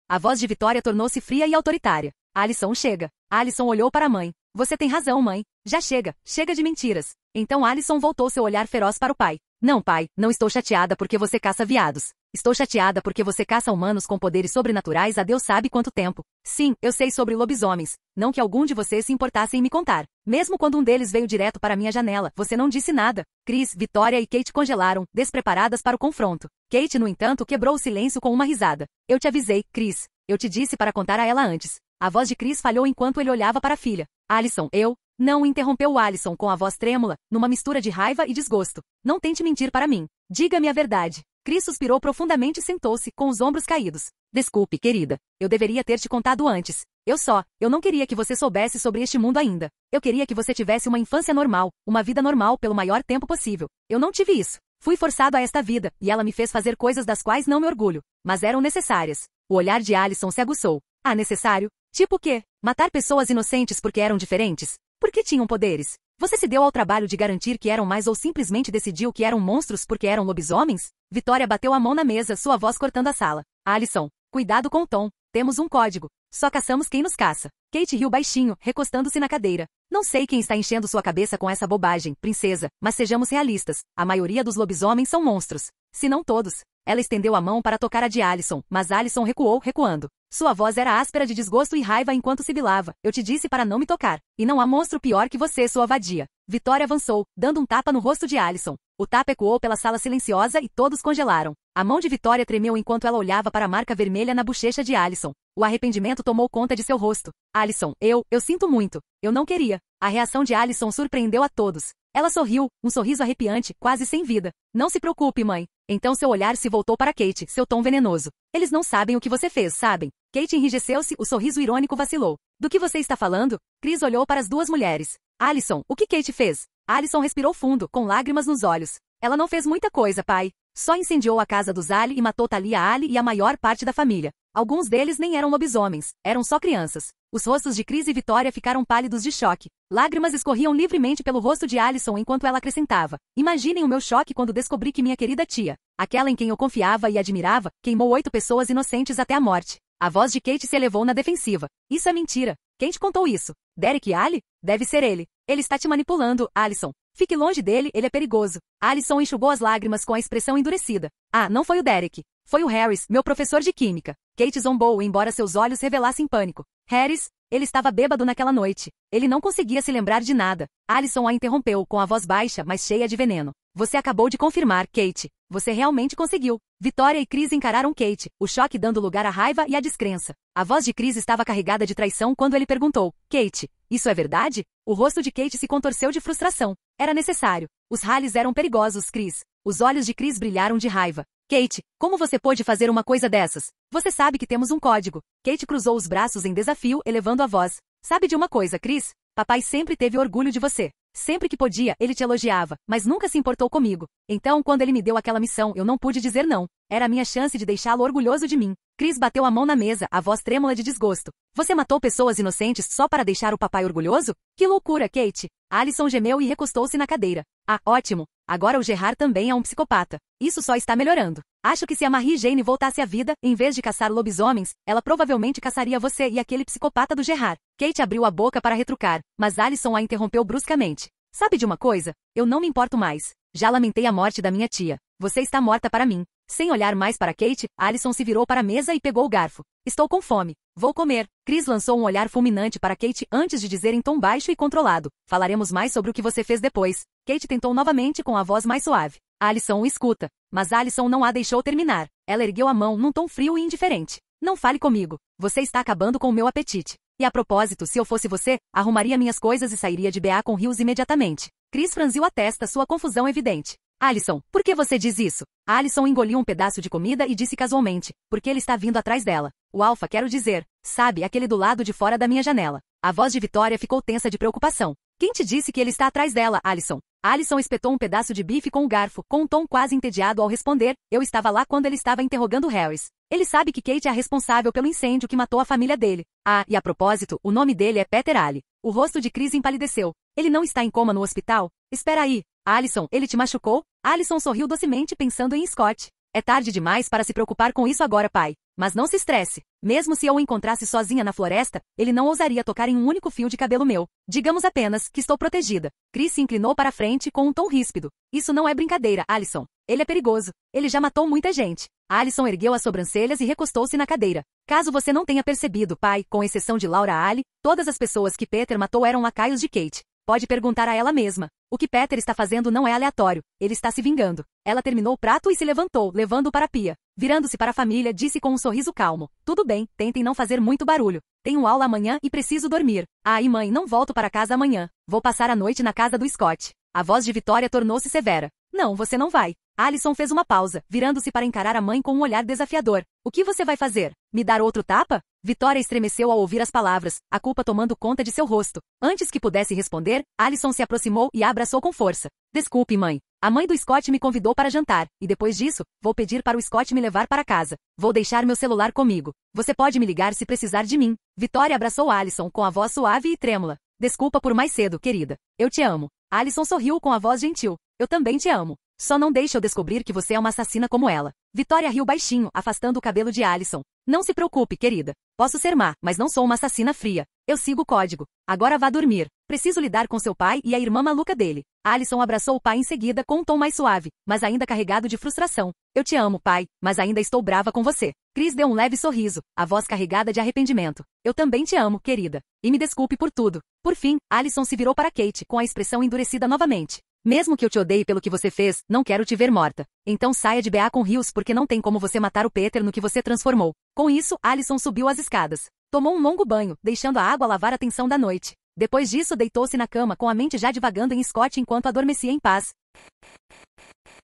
A voz de Vitória tornou-se fria e autoritária. Alicent chega. Alicent olhou para a mãe. Você tem razão, mãe. Já chega. Chega de mentiras. Então Alicent voltou seu olhar feroz para o pai. Não, pai, não estou chateada porque você caça veados. Estou chateada porque você caça humanos com poderes sobrenaturais há Deus sabe quanto tempo. Sim, eu sei sobre lobisomens. Não que algum de vocês se importasse em me contar. Mesmo quando um deles veio direto para minha janela, você não disse nada. Chris, Vitória e Kate congelaram, despreparadas para o confronto. Kate, no entanto, quebrou o silêncio com uma risada. Eu te avisei, Chris. Eu te disse para contar a ela antes. A voz de Chris falhou enquanto ele olhava para a filha. Alicent, eu... Não, interrompeu Alicent com a voz trêmula, numa mistura de raiva e desgosto. Não tente mentir para mim. Diga-me a verdade. Chris suspirou profundamente e sentou-se, com os ombros caídos. Desculpe, querida. Eu deveria ter te contado antes. Eu não queria que você soubesse sobre este mundo ainda. Eu queria que você tivesse uma infância normal, uma vida normal pelo maior tempo possível. Eu não tive isso. Fui forçado a esta vida, e ela me fez fazer coisas das quais não me orgulho. Mas eram necessárias. O olhar de Alicent se aguçou. Ah, necessário? Tipo o quê? Matar pessoas inocentes porque eram diferentes? Porque tinham poderes? Você se deu ao trabalho de garantir que eram mais ou simplesmente decidiu que eram monstros porque eram lobisomens? Vitória bateu a mão na mesa, sua voz cortando a sala. Alicent, cuidado com o tom. Temos um código. Só caçamos quem nos caça. Kate riu baixinho, recostando-se na cadeira. Não sei quem está enchendo sua cabeça com essa bobagem, princesa, mas sejamos realistas. A maioria dos lobisomens são monstros. Se não todos. Ela estendeu a mão para tocar a de Alicent, mas Alicent recuou, recuando. Sua voz era áspera de desgosto e raiva enquanto sibilava. Eu te disse para não me tocar. E não há monstro pior que você, sua vadia. Vitória avançou, dando um tapa no rosto de Alicent. O tapa ecoou pela sala silenciosa e todos congelaram. A mão de Vitória tremeu enquanto ela olhava para a marca vermelha na bochecha de Alicent. O arrependimento tomou conta de seu rosto. Alicent, eu sinto muito. Eu não queria. A reação de Alicent surpreendeu a todos. Ela sorriu, um sorriso arrepiante, quase sem vida. Não se preocupe, mãe. Então seu olhar se voltou para Kate, seu tom venenoso. Eles não sabem o que você fez, sabem? Kate enrijeceu-se, o sorriso irônico vacilou. Do que você está falando? Chris olhou para as duas mulheres. Alicent, o que Kate fez? Alicent respirou fundo, com lágrimas nos olhos. Ela não fez muita coisa, pai. Só incendiou a casa dos Ali e matou Talia Ali e a maior parte da família. Alguns deles nem eram lobisomens, eram só crianças. Os rostos de Chris e Vitória ficaram pálidos de choque. Lágrimas escorriam livremente pelo rosto de Alicent enquanto ela acrescentava. Imaginem o meu choque quando descobri que minha querida tia, aquela em quem eu confiava e admirava, queimou 8 pessoas inocentes até a morte. A voz de Kate se elevou na defensiva. Isso é mentira. Quem te contou isso? Derek Ali? Deve ser ele. Ele está te manipulando, Alicent. Fique longe dele, ele é perigoso. Alicent enxugou as lágrimas com a expressão endurecida. Ah, não foi o Derek. Foi o Harris, meu professor de química. Kate zombou, embora seus olhos revelassem pânico. Harris? Ele estava bêbado naquela noite. Ele não conseguia se lembrar de nada. Alicent a interrompeu, com a voz baixa, mas cheia de veneno. Você acabou de confirmar, Kate. Você realmente conseguiu. Vitória e Chris encararam Kate, o choque dando lugar à raiva e à descrença. A voz de Chris estava carregada de traição quando ele perguntou. Kate, isso é verdade? O rosto de Kate se contorceu de frustração. Era necessário. Os rallies eram perigosos, Chris. Os olhos de Chris brilharam de raiva. Kate, como você pôde fazer uma coisa dessas? Você sabe que temos um código. Kate cruzou os braços em desafio, elevando a voz. Sabe de uma coisa, Chris? Papai sempre teve orgulho de você. Sempre que podia, ele te elogiava, mas nunca se importou comigo. Então, quando ele me deu aquela missão, eu não pude dizer não. Era a minha chance de deixá-lo orgulhoso de mim. Chris bateu a mão na mesa, a voz trêmula de desgosto. Você matou pessoas inocentes só para deixar o papai orgulhoso? Que loucura, Kate! Alicent gemeu e recostou-se na cadeira. Ah, ótimo! Agora o Gerard também é um psicopata. Isso só está melhorando. Acho que se a Marie Jane voltasse à vida, em vez de caçar lobisomens, ela provavelmente caçaria você e aquele psicopata do Gerard. Kate abriu a boca para retrucar, mas Alicent a interrompeu bruscamente. Sabe de uma coisa? Eu não me importo mais. Já lamentei a morte da minha tia. Você está morta para mim. Sem olhar mais para Kate, Alicent se virou para a mesa e pegou o garfo. Estou com fome. Vou comer. Chris lançou um olhar fulminante para Kate antes de dizer em tom baixo e controlado. Falaremos mais sobre o que você fez depois. Kate tentou novamente com a voz mais suave. Alicent o escuta. Mas Alicent não a deixou terminar. Ela ergueu a mão num tom frio e indiferente. Não fale comigo. Você está acabando com o meu apetite. E a propósito, se eu fosse você, arrumaria minhas coisas e sairia de BA com Hills imediatamente. Chris franziu a testa, sua confusão evidente. Alison, por que você diz isso? Alison engoliu um pedaço de comida e disse casualmente, porque ele está vindo atrás dela. O Alpha, quero dizer, sabe, aquele do lado de fora da minha janela. A voz de Vitória ficou tensa de preocupação. Quem te disse que ele está atrás dela, Alison? Alison espetou um pedaço de bife com o garfo, com um tom quase entediado ao responder, eu estava lá quando ele estava interrogando Harris. Ele sabe que Kate é a responsável pelo incêndio que matou a família dele. Ah, e a propósito, o nome dele é Peter Ali. O rosto de Chris empalideceu. Ele não está em coma no hospital? Espera aí. Alison, ele te machucou? Alison sorriu docemente pensando em Scott. É tarde demais para se preocupar com isso agora, pai. Mas não se estresse. Mesmo se eu o encontrasse sozinha na floresta, ele não ousaria tocar em um único fio de cabelo meu. Digamos apenas que estou protegida. Chris se inclinou para a frente com um tom ríspido. Isso não é brincadeira, Alison. Ele é perigoso. Ele já matou muita gente. Alison ergueu as sobrancelhas e recostou-se na cadeira. Caso você não tenha percebido, pai, com exceção de Laura Ali, todas as pessoas que Peter matou eram lacaios de Kate. Pode perguntar a ela mesma. O que Peter está fazendo não é aleatório. Ele está se vingando. Ela terminou o prato e se levantou, levando-o para a pia. Virando-se para a família, disse com um sorriso calmo. Tudo bem, tentem não fazer muito barulho. Tenho aula amanhã e preciso dormir. Ah, e mãe, não volto para casa amanhã. Vou passar a noite na casa do Scott. A voz de Vitória tornou-se severa. Não, você não vai. Alison fez uma pausa, virando-se para encarar a mãe com um olhar desafiador. O que você vai fazer? Me dar outro tapa? Vitória estremeceu ao ouvir as palavras, a culpa tomando conta de seu rosto. Antes que pudesse responder, Alison se aproximou e a abraçou com força. Desculpe, mãe. A mãe do Scott me convidou para jantar, e depois disso, vou pedir para o Scott me levar para casa. Vou deixar meu celular comigo. Você pode me ligar se precisar de mim. Vitória abraçou Alison com a voz suave e trêmula. Desculpa por mais cedo, querida. Eu te amo. Alison sorriu com a voz gentil. Eu também te amo. Só não deixe eu descobrir que você é uma assassina como ela. Vitória riu baixinho, afastando o cabelo de Alison. Não se preocupe, querida. Posso ser má, mas não sou uma assassina fria. Eu sigo o código. Agora vá dormir. Preciso lidar com seu pai e a irmã maluca dele. Alison abraçou o pai em seguida com um tom mais suave, mas ainda carregado de frustração. Eu te amo, pai, mas ainda estou brava com você. Chris deu um leve sorriso, a voz carregada de arrependimento. Eu também te amo, querida. E me desculpe por tudo. Por fim, Alison se virou para Kate, com a expressão endurecida novamente. Mesmo que eu te odeie pelo que você fez, não quero te ver morta. Então saia de BA com Hills porque não tem como você matar o Peter no que você transformou. Com isso, Alison subiu as escadas. Tomou um longo banho, deixando a água lavar a tensão da noite. Depois disso, deitou-se na cama com a mente já divagando em Scott enquanto adormecia em paz.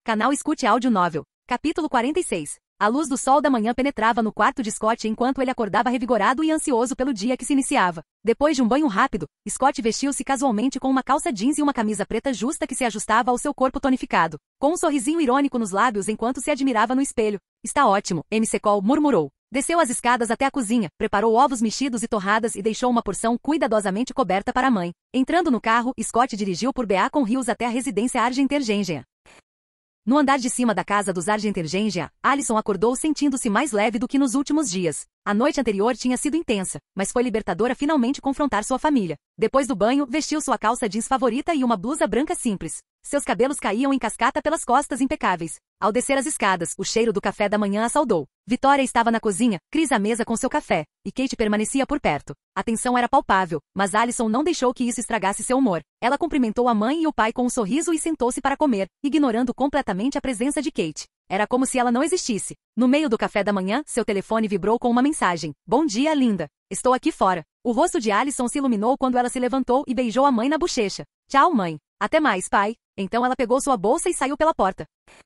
Canal Escute Áudio Novel. Capítulo 46. A luz do sol da manhã penetrava no quarto de Scott enquanto ele acordava revigorado e ansioso pelo dia que se iniciava. Depois de um banho rápido, Scott vestiu-se casualmente com uma calça jeans e uma camisa preta justa que se ajustava ao seu corpo tonificado, com um sorrisinho irônico nos lábios enquanto se admirava no espelho. Está ótimo, MC Cole murmurou. Desceu as escadas até a cozinha, preparou ovos mexidos e torradas e deixou uma porção cuidadosamente coberta para a mãe. Entrando no carro, Scott dirigiu por BA com Hills até a residência Argentergengia. No andar de cima da casa dos Argentergengia, Alison acordou sentindo-se mais leve do que nos últimos dias. A noite anterior tinha sido intensa, mas foi libertadora finalmente confrontar sua família. Depois do banho, vestiu sua calça jeans favorita e uma blusa branca simples. Seus cabelos caíam em cascata pelas costas impecáveis. Ao descer as escadas, o cheiro do café da manhã a saudou. Vitória estava na cozinha, Chris à mesa com seu café, e Kate permanecia por perto. A tensão era palpável, mas Alison não deixou que isso estragasse seu humor. Ela cumprimentou a mãe e o pai com um sorriso e sentou-se para comer, ignorando completamente a presença de Kate. Era como se ela não existisse. No meio do café da manhã, seu telefone vibrou com uma mensagem. Bom dia, linda. Estou aqui fora. O rosto de Alison se iluminou quando ela se levantou e beijou a mãe na bochecha. Tchau, mãe. Até mais, pai. Então ela pegou sua bolsa e saiu pela porta.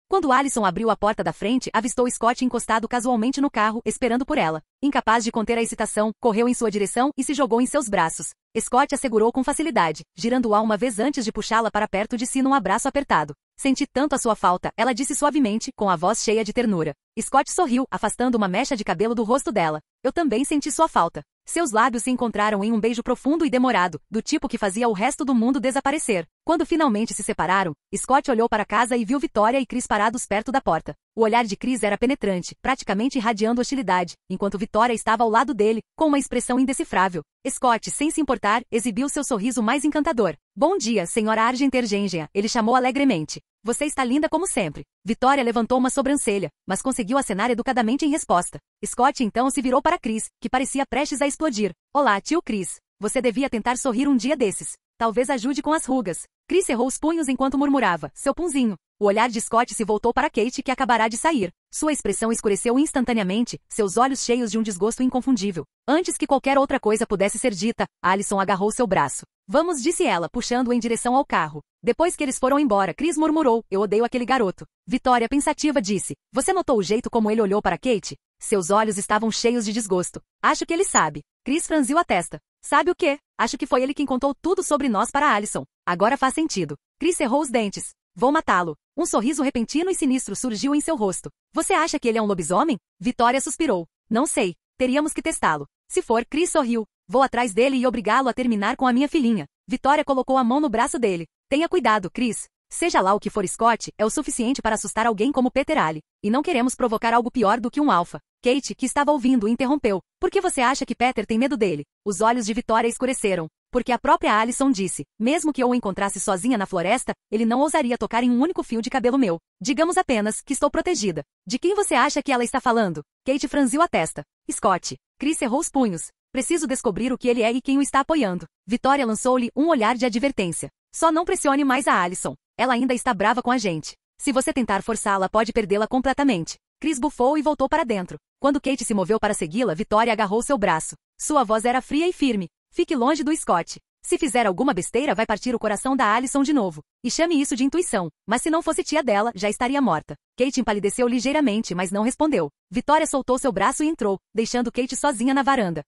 Quando Alison abriu a porta da frente, avistou Scott encostado casualmente no carro, esperando por ela. Incapaz de conter a excitação, correu em sua direção e se jogou em seus braços. Scott a segurou com facilidade, girando-a uma vez antes de puxá-la para perto de si num abraço apertado. Senti tanto a sua falta, ela disse suavemente, com a voz cheia de ternura. Scott sorriu, afastando uma mecha de cabelo do rosto dela. Eu também senti sua falta. Seus lábios se encontraram em um beijo profundo e demorado, do tipo que fazia o resto do mundo desaparecer. Quando finalmente se separaram, Scott olhou para casa e viu Vitória e Chris parados perto da porta. O olhar de Chris era penetrante, praticamente irradiando hostilidade, enquanto Vitória estava ao lado dele, com uma expressão indecifrável. Scott, sem se importar, exibiu seu sorriso mais encantador. Bom dia, senhora Argentergengia, ele chamou alegremente. Você está linda como sempre. Vitória levantou uma sobrancelha, mas conseguiu acenar educadamente em resposta. Scott então se virou para Chris, que parecia prestes a explodir. Olá, tio Chris. Você devia tentar sorrir um dia desses. Talvez ajude com as rugas. Chris cerrou os punhos enquanto murmurava, seu punzinho. O olhar de Scott se voltou para Kate, que acabará de sair. Sua expressão escureceu instantaneamente, seus olhos cheios de um desgosto inconfundível. Antes que qualquer outra coisa pudesse ser dita, Allison agarrou seu braço. Vamos, disse ela, puxando-o em direção ao carro. Depois que eles foram embora, Chris murmurou, eu odeio aquele garoto. Vitória, pensativa, disse, você notou o jeito como ele olhou para Kate? Seus olhos estavam cheios de desgosto. Acho que ele sabe. Chris franziu a testa. Sabe o quê? Acho que foi ele quem contou tudo sobre nós para Allison. Agora faz sentido. Chris cerrou os dentes. Vou matá-lo. Um sorriso repentino e sinistro surgiu em seu rosto. Você acha que ele é um lobisomem? Vitória suspirou. Não sei. Teríamos que testá-lo. Se for, Chris sorriu. Vou atrás dele e obrigá-lo a terminar com a minha filhinha. Vitória colocou a mão no braço dele. Tenha cuidado, Chris. Seja lá o que for Scott, é o suficiente para assustar alguém como Peter Ali. E não queremos provocar algo pior do que um alfa. Kate, que estava ouvindo, interrompeu. Por que você acha que Peter tem medo dele? Os olhos de Vitória escureceram. Porque a própria Allison disse, mesmo que eu o encontrasse sozinha na floresta, ele não ousaria tocar em um único fio de cabelo meu. Digamos apenas que estou protegida. De quem você acha que ela está falando? Kate franziu a testa. Scott. Chris cerrou os punhos. Preciso descobrir o que ele é e quem o está apoiando. Vitória lançou-lhe um olhar de advertência. Só não pressione mais a Allison. Ela ainda está brava com a gente. Se você tentar forçá-la, pode perdê-la completamente. Chris bufou e voltou para dentro. Quando Kate se moveu para segui-la, Vitória agarrou seu braço. Sua voz era fria e firme. Fique longe do Scott. Se fizer alguma besteira, vai partir o coração da Allison de novo. E chame isso de intuição. Mas se não fosse tia dela, já estaria morta. Kate empalideceu ligeiramente, mas não respondeu. Vitória soltou seu braço e entrou, deixando Kate sozinha na varanda.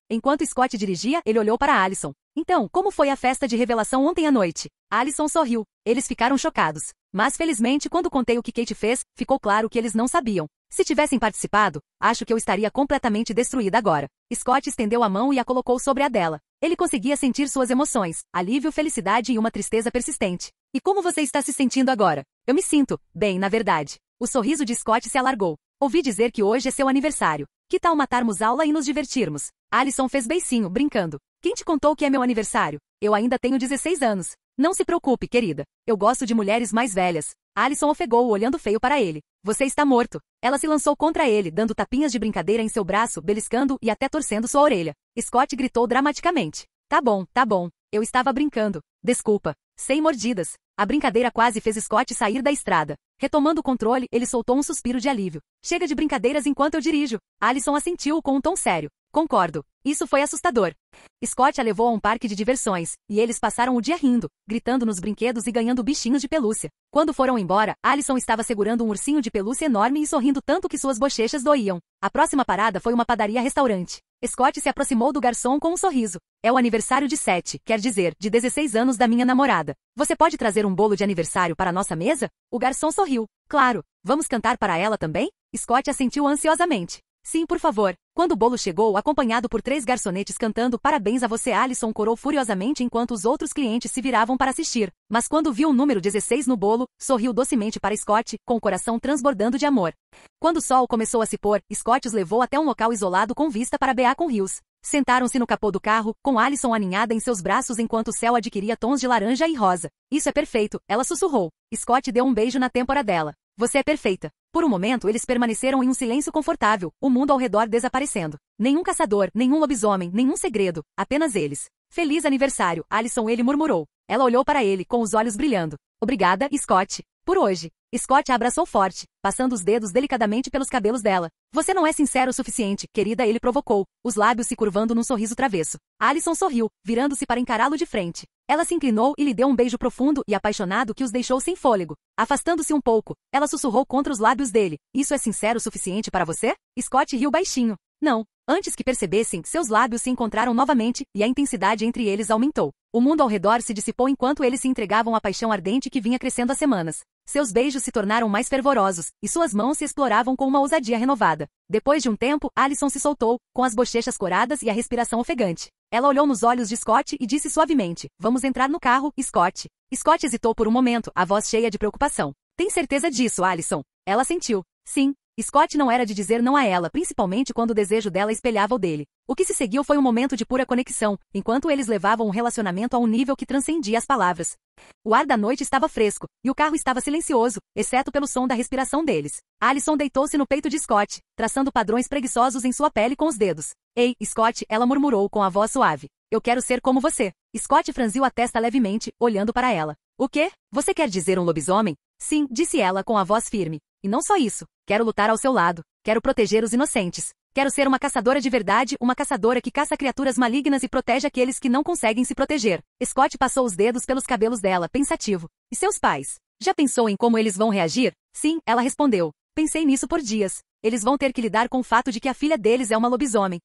Enquanto Scott dirigia, ele olhou para Allison. Então, como foi a festa de revelação ontem à noite? Allison sorriu. Eles ficaram chocados. Mas felizmente, quando contei o que Kate fez, ficou claro que eles não sabiam. Se tivessem participado, acho que eu estaria completamente destruída agora. Scott estendeu a mão e a colocou sobre a dela. Ele conseguia sentir suas emoções, alívio, felicidade e uma tristeza persistente. E como você está se sentindo agora? Eu me sinto, bem, na verdade. O sorriso de Scott se alargou. Ouvi dizer que hoje é seu aniversário. Que tal matarmos aula e nos divertirmos? Allison fez beicinho, brincando. Quem te contou que é meu aniversário? Eu ainda tenho 16 anos. Não se preocupe, querida. Eu gosto de mulheres mais velhas. Allison ofegou, olhando feio para ele. Você está morto. Ela se lançou contra ele, dando tapinhas de brincadeira em seu braço, beliscando e até torcendo sua orelha. Scott gritou dramaticamente. Tá bom, tá bom. Eu estava brincando. Desculpa. Sem mordidas. A brincadeira quase fez Scott sair da estrada. Retomando o controle, ele soltou um suspiro de alívio. Chega de brincadeiras enquanto eu dirijo. Allison assentiu com um tom sério. Concordo. Isso foi assustador. Scott a levou a um parque de diversões, e eles passaram o dia rindo, gritando nos brinquedos e ganhando bichinhos de pelúcia. Quando foram embora, Allison estava segurando um ursinho de pelúcia enorme e sorrindo tanto que suas bochechas doíam. A próxima parada foi uma padaria-restaurante. Scott se aproximou do garçom com um sorriso. É o aniversário de 7, quer dizer, de 16 anos da minha namorada. Você pode trazer um bolo de aniversário para a nossa mesa? O garçom sorriu. Claro. Vamos cantar para ela também? Scott assentiu ansiosamente. Sim, por favor. Quando o bolo chegou, acompanhado por 3 garçonetes cantando parabéns a você, Allison corou furiosamente enquanto os outros clientes se viravam para assistir. Mas quando viu o número 16 no bolo, sorriu docemente para Scott, com o coração transbordando de amor. Quando o sol começou a se pôr, Scott os levou até um local isolado com vista para Beacon Hills. Sentaram-se no capô do carro, com Allison aninhada em seus braços enquanto o céu adquiria tons de laranja e rosa. Isso é perfeito, ela sussurrou. Scott deu um beijo na têmpora dela. Você é perfeita. Por um momento eles permaneceram em um silêncio confortável, o mundo ao redor desaparecendo. Nenhum caçador, nenhum lobisomem, nenhum segredo, apenas eles. Feliz aniversário, Allison, ele murmurou. Ela olhou para ele, com os olhos brilhando. Obrigada, Scott. Por hoje. Scott a abraçou forte, passando os dedos delicadamente pelos cabelos dela. Você não é sincero o suficiente, querida, ele provocou, os lábios se curvando num sorriso travesso. Allison sorriu, virando-se para encará-lo de frente. Ela se inclinou e lhe deu um beijo profundo e apaixonado que os deixou sem fôlego. Afastando-se um pouco, ela sussurrou contra os lábios dele. Isso é sincero o suficiente para você? Scott riu baixinho. Não. Antes que percebessem, seus lábios se encontraram novamente, e a intensidade entre eles aumentou. O mundo ao redor se dissipou enquanto eles se entregavam à paixão ardente que vinha crescendo há semanas. Seus beijos se tornaram mais fervorosos, e suas mãos se exploravam com uma ousadia renovada. Depois de um tempo, Allison se soltou, com as bochechas coradas e a respiração ofegante. Ela olhou nos olhos de Scott e disse suavemente, vamos entrar no carro, Scott. Scott hesitou por um momento, a voz cheia de preocupação. Tem certeza disso, Allison? Ela sentiu. Sim. Scott não era de dizer não a ela, principalmente quando o desejo dela espelhava o dele. O que se seguiu foi um momento de pura conexão, enquanto eles levavam um relacionamento a um nível que transcendia as palavras. O ar da noite estava fresco, e o carro estava silencioso, exceto pelo som da respiração deles. Allison deitou-se no peito de Scott, traçando padrões preguiçosos em sua pele com os dedos. Ei, Scott, ela murmurou com a voz suave. Eu quero ser como você. Scott franziu a testa levemente, olhando para ela. O quê? Você quer dizer um lobisomem? Sim, disse ela com a voz firme. E não só isso. Quero lutar ao seu lado. Quero proteger os inocentes. Quero ser uma caçadora de verdade, uma caçadora que caça criaturas malignas e protege aqueles que não conseguem se proteger. Scott passou os dedos pelos cabelos dela, pensativo. E seus pais? Já pensou em como eles vão reagir? Sim, ela respondeu. Pensei nisso por dias. Eles vão ter que lidar com o fato de que a filha deles é uma lobisomem.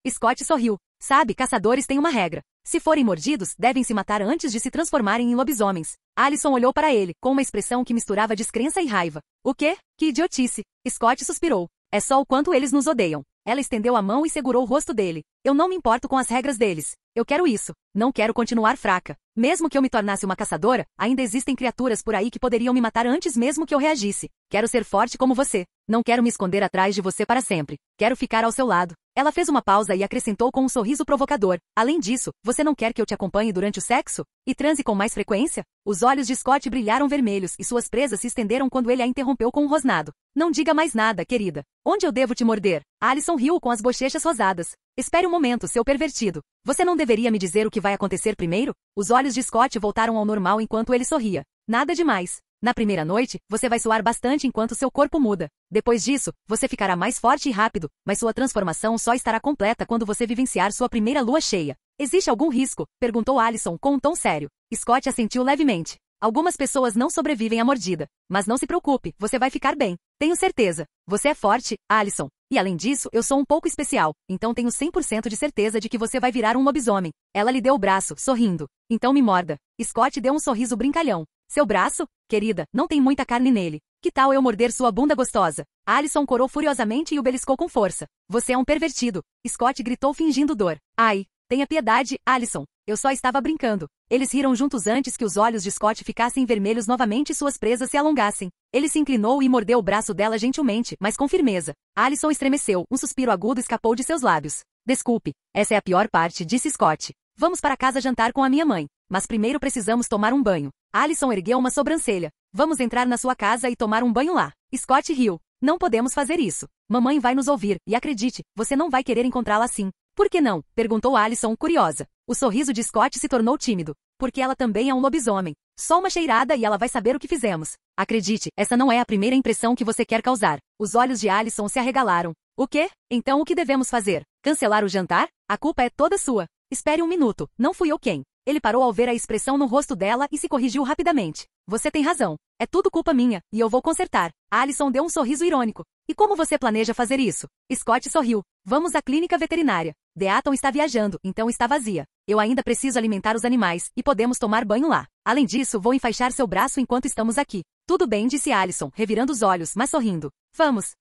Scott sorriu. Sabe, caçadores têm uma regra. Se forem mordidos, devem se matar antes de se transformarem em lobisomens. Alison olhou para ele, com uma expressão que misturava descrença e raiva. O quê? Que idiotice! Scott suspirou. É só o quanto eles nos odeiam. Ela estendeu a mão e segurou o rosto dele. Eu não me importo com as regras deles. Eu quero isso. Não quero continuar fraca. Mesmo que eu me tornasse uma caçadora, ainda existem criaturas por aí que poderiam me matar antes mesmo que eu reagisse. Quero ser forte como você. Não quero me esconder atrás de você para sempre. Quero ficar ao seu lado. Ela fez uma pausa e acrescentou com um sorriso provocador. Além disso, você não quer que eu te acompanhe durante o sexo? E transe com mais frequência? Os olhos de Scott brilharam vermelhos e suas presas se estenderam quando ele a interrompeu com um rosnado. Não diga mais nada, querida. Onde eu devo te morder? Alison riu com as bochechas rosadas. Espere um momento, seu pervertido. Você não deveria me dizer o que vai acontecer primeiro? Os olhos de Scott voltaram ao normal enquanto ele sorria. Nada demais. Na primeira noite, você vai suar bastante enquanto seu corpo muda. Depois disso, você ficará mais forte e rápido, mas sua transformação só estará completa quando você vivenciar sua primeira lua cheia. Existe algum risco? Perguntou Alison com um tom sério. Scott assentiu levemente. Algumas pessoas não sobrevivem à mordida. Mas não se preocupe, você vai ficar bem. Tenho certeza. Você é forte, Alison. E além disso, eu sou um pouco especial, então tenho 100% de certeza de que você vai virar um lobisomem. Ela lhe deu o braço, sorrindo. Então me morda. Scott deu um sorriso brincalhão. Seu braço? Querida, não tem muita carne nele. Que tal eu morder sua bunda gostosa? Alison corou furiosamente e o beliscou com força. Você é um pervertido. Scott gritou fingindo dor. Ai, tenha piedade, Alison. Eu só estava brincando. Eles riram juntos antes que os olhos de Scott ficassem vermelhos novamente e suas presas se alongassem. Ele se inclinou e mordeu o braço dela gentilmente, mas com firmeza. Alison estremeceu, um suspiro agudo escapou de seus lábios. Desculpe, essa é a pior parte, disse Scott. Vamos para casa jantar com a minha mãe. Mas primeiro precisamos tomar um banho. Alison ergueu uma sobrancelha. Vamos entrar na sua casa e tomar um banho lá. Scott riu. Não podemos fazer isso. Mamãe vai nos ouvir, e acredite, você não vai querer encontrá-la assim. Por que não? Perguntou Alison, curiosa. O sorriso de Scott se tornou tímido. Porque ela também é um lobisomem. Só uma cheirada e ela vai saber o que fizemos. Acredite, essa não é a primeira impressão que você quer causar. Os olhos de Alison se arregalaram. O quê? Então o que devemos fazer? Cancelar o jantar? A culpa é toda sua. Espere um minuto, não fui eu quem. Ele parou ao ver a expressão no rosto dela e se corrigiu rapidamente. Você tem razão. É tudo culpa minha, e eu vou consertar. Alison deu um sorriso irônico. E como você planeja fazer isso? Scott sorriu. Vamos à clínica veterinária. Deaton está viajando, então está vazia. Eu ainda preciso alimentar os animais, e podemos tomar banho lá. Além disso, vou enfaixar seu braço enquanto estamos aqui. Tudo bem, disse Alison, revirando os olhos, mas sorrindo. Vamos.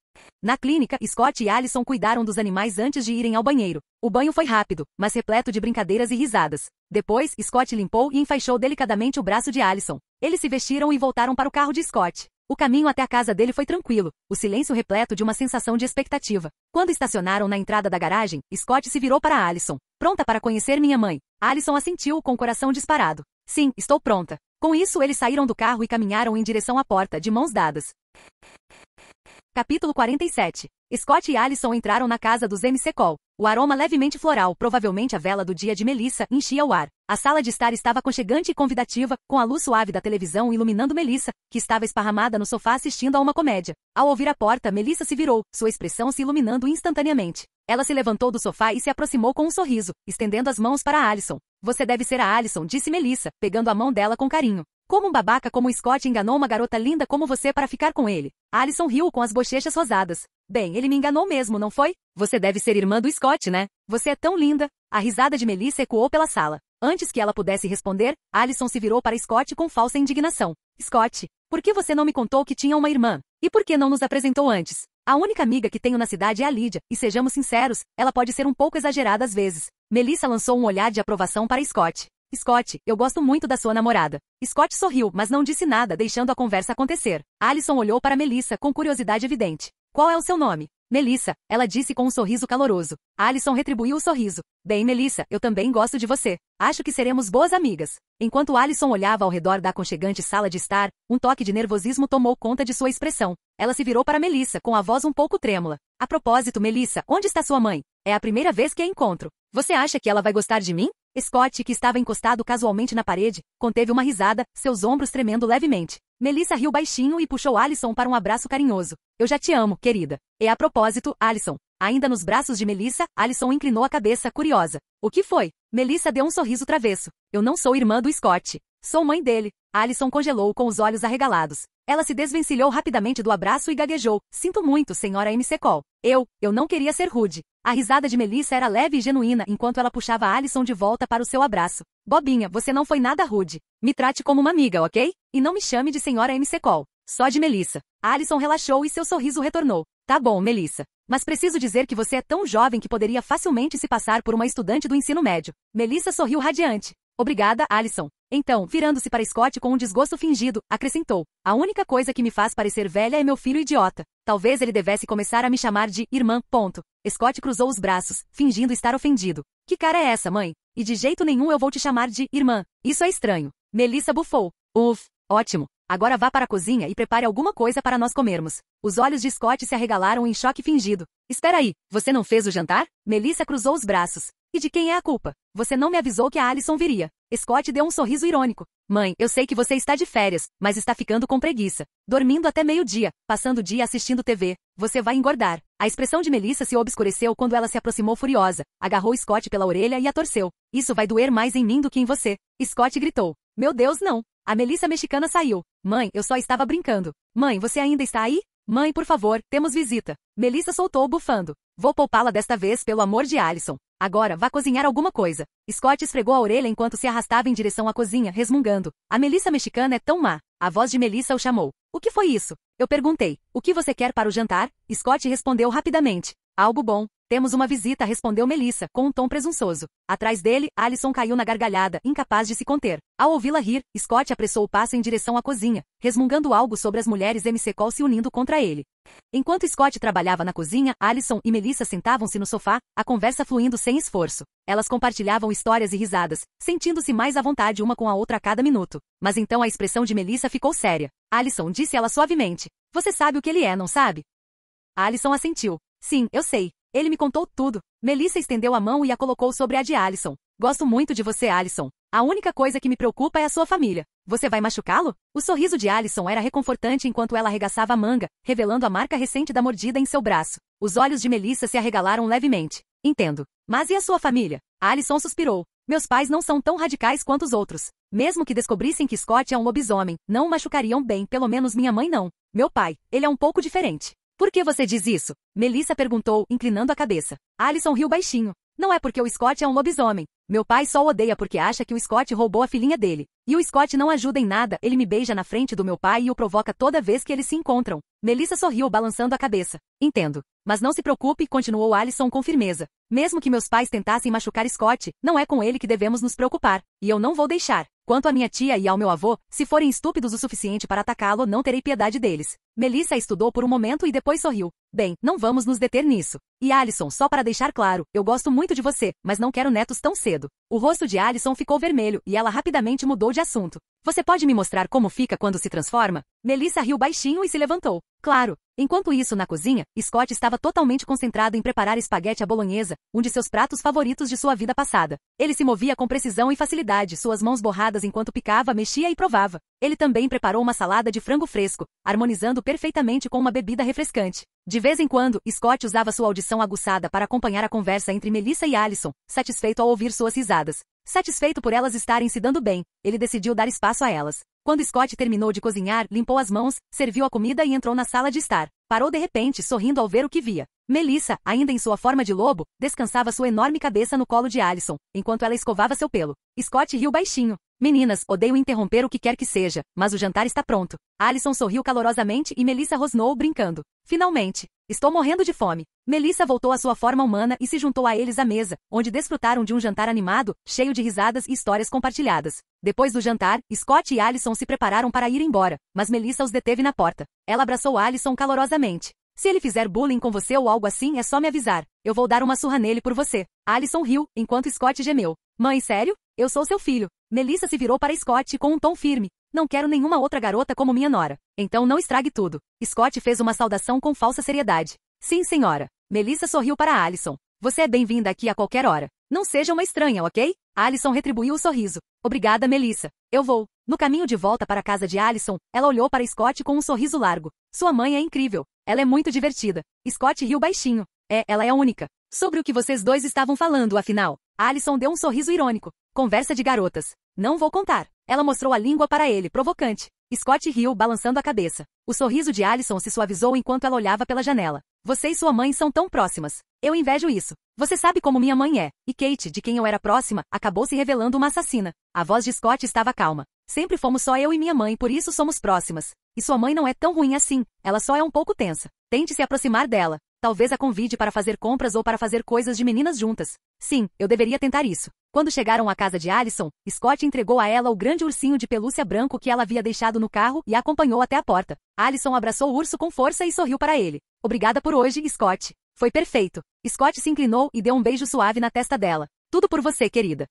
Na clínica, Scott e Alison cuidaram dos animais antes de irem ao banheiro. O banho foi rápido, mas repleto de brincadeiras e risadas. Depois, Scott limpou e enfaixou delicadamente o braço de Alison. Eles se vestiram e voltaram para o carro de Scott. O caminho até a casa dele foi tranquilo, o silêncio repleto de uma sensação de expectativa. Quando estacionaram na entrada da garagem, Scott se virou para Alison. Pronta para conhecer minha mãe? Alison assentiu com o coração disparado. Sim, estou pronta. Com isso, eles saíram do carro e caminharam em direção à porta, de mãos dadas. Capítulo 47. Scott e Alison entraram na casa dos MC Cole. O aroma levemente floral, provavelmente a vela do dia de Melissa, enchia o ar. A sala de estar estava aconchegante e convidativa, com a luz suave da televisão iluminando Melissa, que estava esparramada no sofá assistindo a uma comédia. Ao ouvir a porta, Melissa se virou, sua expressão se iluminando instantaneamente. Ela se levantou do sofá e se aproximou com um sorriso, estendendo as mãos para Alison. Você deve ser a Alison, disse Melissa, pegando a mão dela com carinho. Como um babaca como Scott enganou uma garota linda como você para ficar com ele. Alison riu com as bochechas rosadas. Bem, ele me enganou mesmo, não foi? Você deve ser irmã do Scott, né? Você é tão linda. A risada de Melissa ecoou pela sala. Antes que ela pudesse responder, Alison se virou para Scott com falsa indignação. Scott, por que você não me contou que tinha uma irmã? E por que não nos apresentou antes? A única amiga que tenho na cidade é a Lídia, e sejamos sinceros, ela pode ser um pouco exagerada às vezes. Melissa lançou um olhar de aprovação para Scott. Scott, eu gosto muito da sua namorada. Scott sorriu, mas não disse nada, deixando a conversa acontecer. Alison olhou para Melissa com curiosidade evidente. Qual é o seu nome? Melissa, ela disse com um sorriso caloroso. Alison retribuiu o sorriso. Bem, Melissa, eu também gosto de você. Acho que seremos boas amigas. Enquanto Alison olhava ao redor da aconchegante sala de estar, um toque de nervosismo tomou conta de sua expressão. Ela se virou para Melissa com a voz um pouco trêmula. A propósito, Melissa, onde está sua mãe? É a primeira vez que a encontro. Você acha que ela vai gostar de mim? Scott, que estava encostado casualmente na parede, conteve uma risada, seus ombros tremendo levemente. Melissa riu baixinho e puxou Alison para um abraço carinhoso. Eu já te amo, querida. E a propósito, Alison. Ainda nos braços de Melissa, Alison inclinou a cabeça, curiosa. O que foi? Melissa deu um sorriso travesso. Eu não sou irmã do Scott. Sou mãe dele. Alison congelou com os olhos arregalados. Ela se desvencilhou rapidamente do abraço e gaguejou. Sinto muito, senhora McCall. Eu não queria ser rude. A risada de Melissa era leve e genuína enquanto ela puxava Alison de volta para o seu abraço. Bobinha, você não foi nada rude. Me trate como uma amiga, ok? E não me chame de senhora McCall. Só de Melissa. Alison relaxou e seu sorriso retornou. Tá bom, Melissa. Mas preciso dizer que você é tão jovem que poderia facilmente se passar por uma estudante do ensino médio. Melissa sorriu radiante. Obrigada, Alison. Então, virando-se para Scott com um desgosto fingido, acrescentou. A única coisa que me faz parecer velha é meu filho idiota. Talvez ele devesse começar a me chamar de irmã, ponto. Scott cruzou os braços, fingindo estar ofendido. Que cara é essa, mãe? E de jeito nenhum eu vou te chamar de irmã. Isso é estranho. Melissa bufou. Ótimo. Agora vá para a cozinha e prepare alguma coisa para nós comermos. Os olhos de Scott se arregalaram em choque fingido. Espera aí, você não fez o jantar? Melissa cruzou os braços. E de quem é a culpa? Você não me avisou que a Alison viria. Scott deu um sorriso irônico. Mãe, eu sei que você está de férias, mas está ficando com preguiça. Dormindo até meio-dia, passando o dia assistindo TV. Você vai engordar. A expressão de Melissa se obscureceu quando ela se aproximou furiosa. Agarrou Scott pela orelha e a torceu. Isso vai doer mais em mim do que em você. Scott gritou. Meu Deus, não. A Melissa mexicana saiu. Mãe, eu só estava brincando. Mãe, você ainda está aí? Mãe, por favor, temos visita. Melissa soltou bufando. Vou poupá-la desta vez pelo amor de Alison. Agora, vá cozinhar alguma coisa. Scott esfregou a orelha enquanto se arrastava em direção à cozinha, resmungando. A Melissa mexicana é tão má. A voz de Melissa o chamou. O que foi isso? Eu perguntei. O que você quer para o jantar? Scott respondeu rapidamente. Algo bom. Temos uma visita, respondeu Melissa, com um tom presunçoso. Atrás dele, Alison caiu na gargalhada, incapaz de se conter. Ao ouvi-la rir, Scott apressou o passo em direção à cozinha, resmungando algo sobre as mulheres McCall se unindo contra ele. Enquanto Scott trabalhava na cozinha, Alison e Melissa sentavam-se no sofá, a conversa fluindo sem esforço. Elas compartilhavam histórias e risadas, sentindo-se mais à vontade uma com a outra a cada minuto. Mas então a expressão de Melissa ficou séria. Alison, disse ela suavemente. Você sabe o que ele é, não sabe? Alison assentiu. Sim, eu sei. Ele me contou tudo. Melissa estendeu a mão e a colocou sobre a de Alison. Gosto muito de você, Alison. A única coisa que me preocupa é a sua família. Você vai machucá-lo? O sorriso de Alison era reconfortante enquanto ela arregaçava a manga, revelando a marca recente da mordida em seu braço. Os olhos de Melissa se arregalaram levemente. Entendo. Mas e a sua família? Alison suspirou. Meus pais não são tão radicais quanto os outros. Mesmo que descobrissem que Scott é um lobisomem, não o machucariam bem, pelo menos minha mãe não. Meu pai, ele é um pouco diferente. Por que você diz isso? Melissa perguntou, inclinando a cabeça. Alison riu baixinho. Não é porque o Scott é um lobisomem. Meu pai só o odeia porque acha que o Scott roubou a filhinha dele. E o Scott não ajuda em nada, ele me beija na frente do meu pai e o provoca toda vez que eles se encontram. Melissa sorriu balançando a cabeça. Entendo. Mas não se preocupe, continuou Alison com firmeza. Mesmo que meus pais tentassem machucar Scott, não é com ele que devemos nos preocupar. E eu não vou deixar. Quanto à minha tia e ao meu avô, se forem estúpidos o suficiente para atacá-lo, não terei piedade deles. Melissa estudou por um momento e depois sorriu. Bem, não vamos nos deter nisso. E Alison, só para deixar claro, eu gosto muito de você, mas não quero netos tão cedo. O rosto de Alison ficou vermelho e ela rapidamente mudou de assunto. Você pode me mostrar como fica quando se transforma? Melissa riu baixinho e se levantou. Claro. Enquanto isso, na cozinha, Scott estava totalmente concentrado em preparar espaguete à bolonhesa, um de seus pratos favoritos de sua vida passada. Ele se movia com precisão e facilidade, suas mãos borradas enquanto picava, mexia e provava. Ele também preparou uma salada de frango fresco, harmonizando perfeitamente com uma bebida refrescante. De vez em quando, Scott usava sua audição aguçada para acompanhar a conversa entre Melissa e Alison, satisfeito ao ouvir suas risadas. Satisfeito por elas estarem se dando bem, ele decidiu dar espaço a elas. Quando Scott terminou de cozinhar, limpou as mãos, serviu a comida e entrou na sala de estar. Parou de repente, sorrindo ao ver o que via. Melissa, ainda em sua forma de lobo, descansava sua enorme cabeça no colo de Alison, enquanto ela escovava seu pelo. Scott riu baixinho. Meninas, odeio interromper o que quer que seja, mas o jantar está pronto. Alison sorriu calorosamente e Melissa rosnou, brincando. Finalmente. Estou morrendo de fome. Melissa voltou à sua forma humana e se juntou a eles à mesa, onde desfrutaram de um jantar animado, cheio de risadas e histórias compartilhadas. Depois do jantar, Scott e Alison se prepararam para ir embora, mas Melissa os deteve na porta. Ela abraçou Alison calorosamente. Se ele fizer bullying com você ou algo assim, é só me avisar. Eu vou dar uma surra nele por você. Alison riu, enquanto Scott gemeu. Mãe, sério? Eu sou seu filho. Melissa se virou para Scott com um tom firme. Não quero nenhuma outra garota como minha nora. Então não estrague tudo. Scott fez uma saudação com falsa seriedade. Sim, senhora. Melissa sorriu para Alison. Você é bem-vinda aqui a qualquer hora. Não seja uma estranha, ok? Alison retribuiu o sorriso. Obrigada, Melissa. Eu vou. No caminho de volta para a casa de Alison, ela olhou para Scott com um sorriso largo. Sua mãe é incrível. Ela é muito divertida. Scott riu baixinho. Ela é única. Sobre o que vocês dois estavam falando, afinal? Alison deu um sorriso irônico. Conversa de garotas. Não vou contar. Ela mostrou a língua para ele, provocante. Scott riu, balançando a cabeça. O sorriso de Alison se suavizou enquanto ela olhava pela janela. Você e sua mãe são tão próximas. Eu invejo isso. Você sabe como minha mãe é. E Kate, de quem eu era próxima, acabou se revelando uma assassina. A voz de Scott estava calma. Sempre fomos só eu e minha mãe, por isso somos próximas. E sua mãe não é tão ruim assim. Ela só é um pouco tensa. Tente se aproximar dela. Talvez a convide para fazer compras ou para fazer coisas de meninas juntas. Sim, eu deveria tentar isso. Quando chegaram à casa de Alison, Scott entregou a ela o grande ursinho de pelúcia branco que ela havia deixado no carro e a acompanhou até a porta. Alison abraçou o urso com força e sorriu para ele. Obrigada por hoje, Scott. Foi perfeito. Scott se inclinou e deu um beijo suave na testa dela. Tudo por você, querida.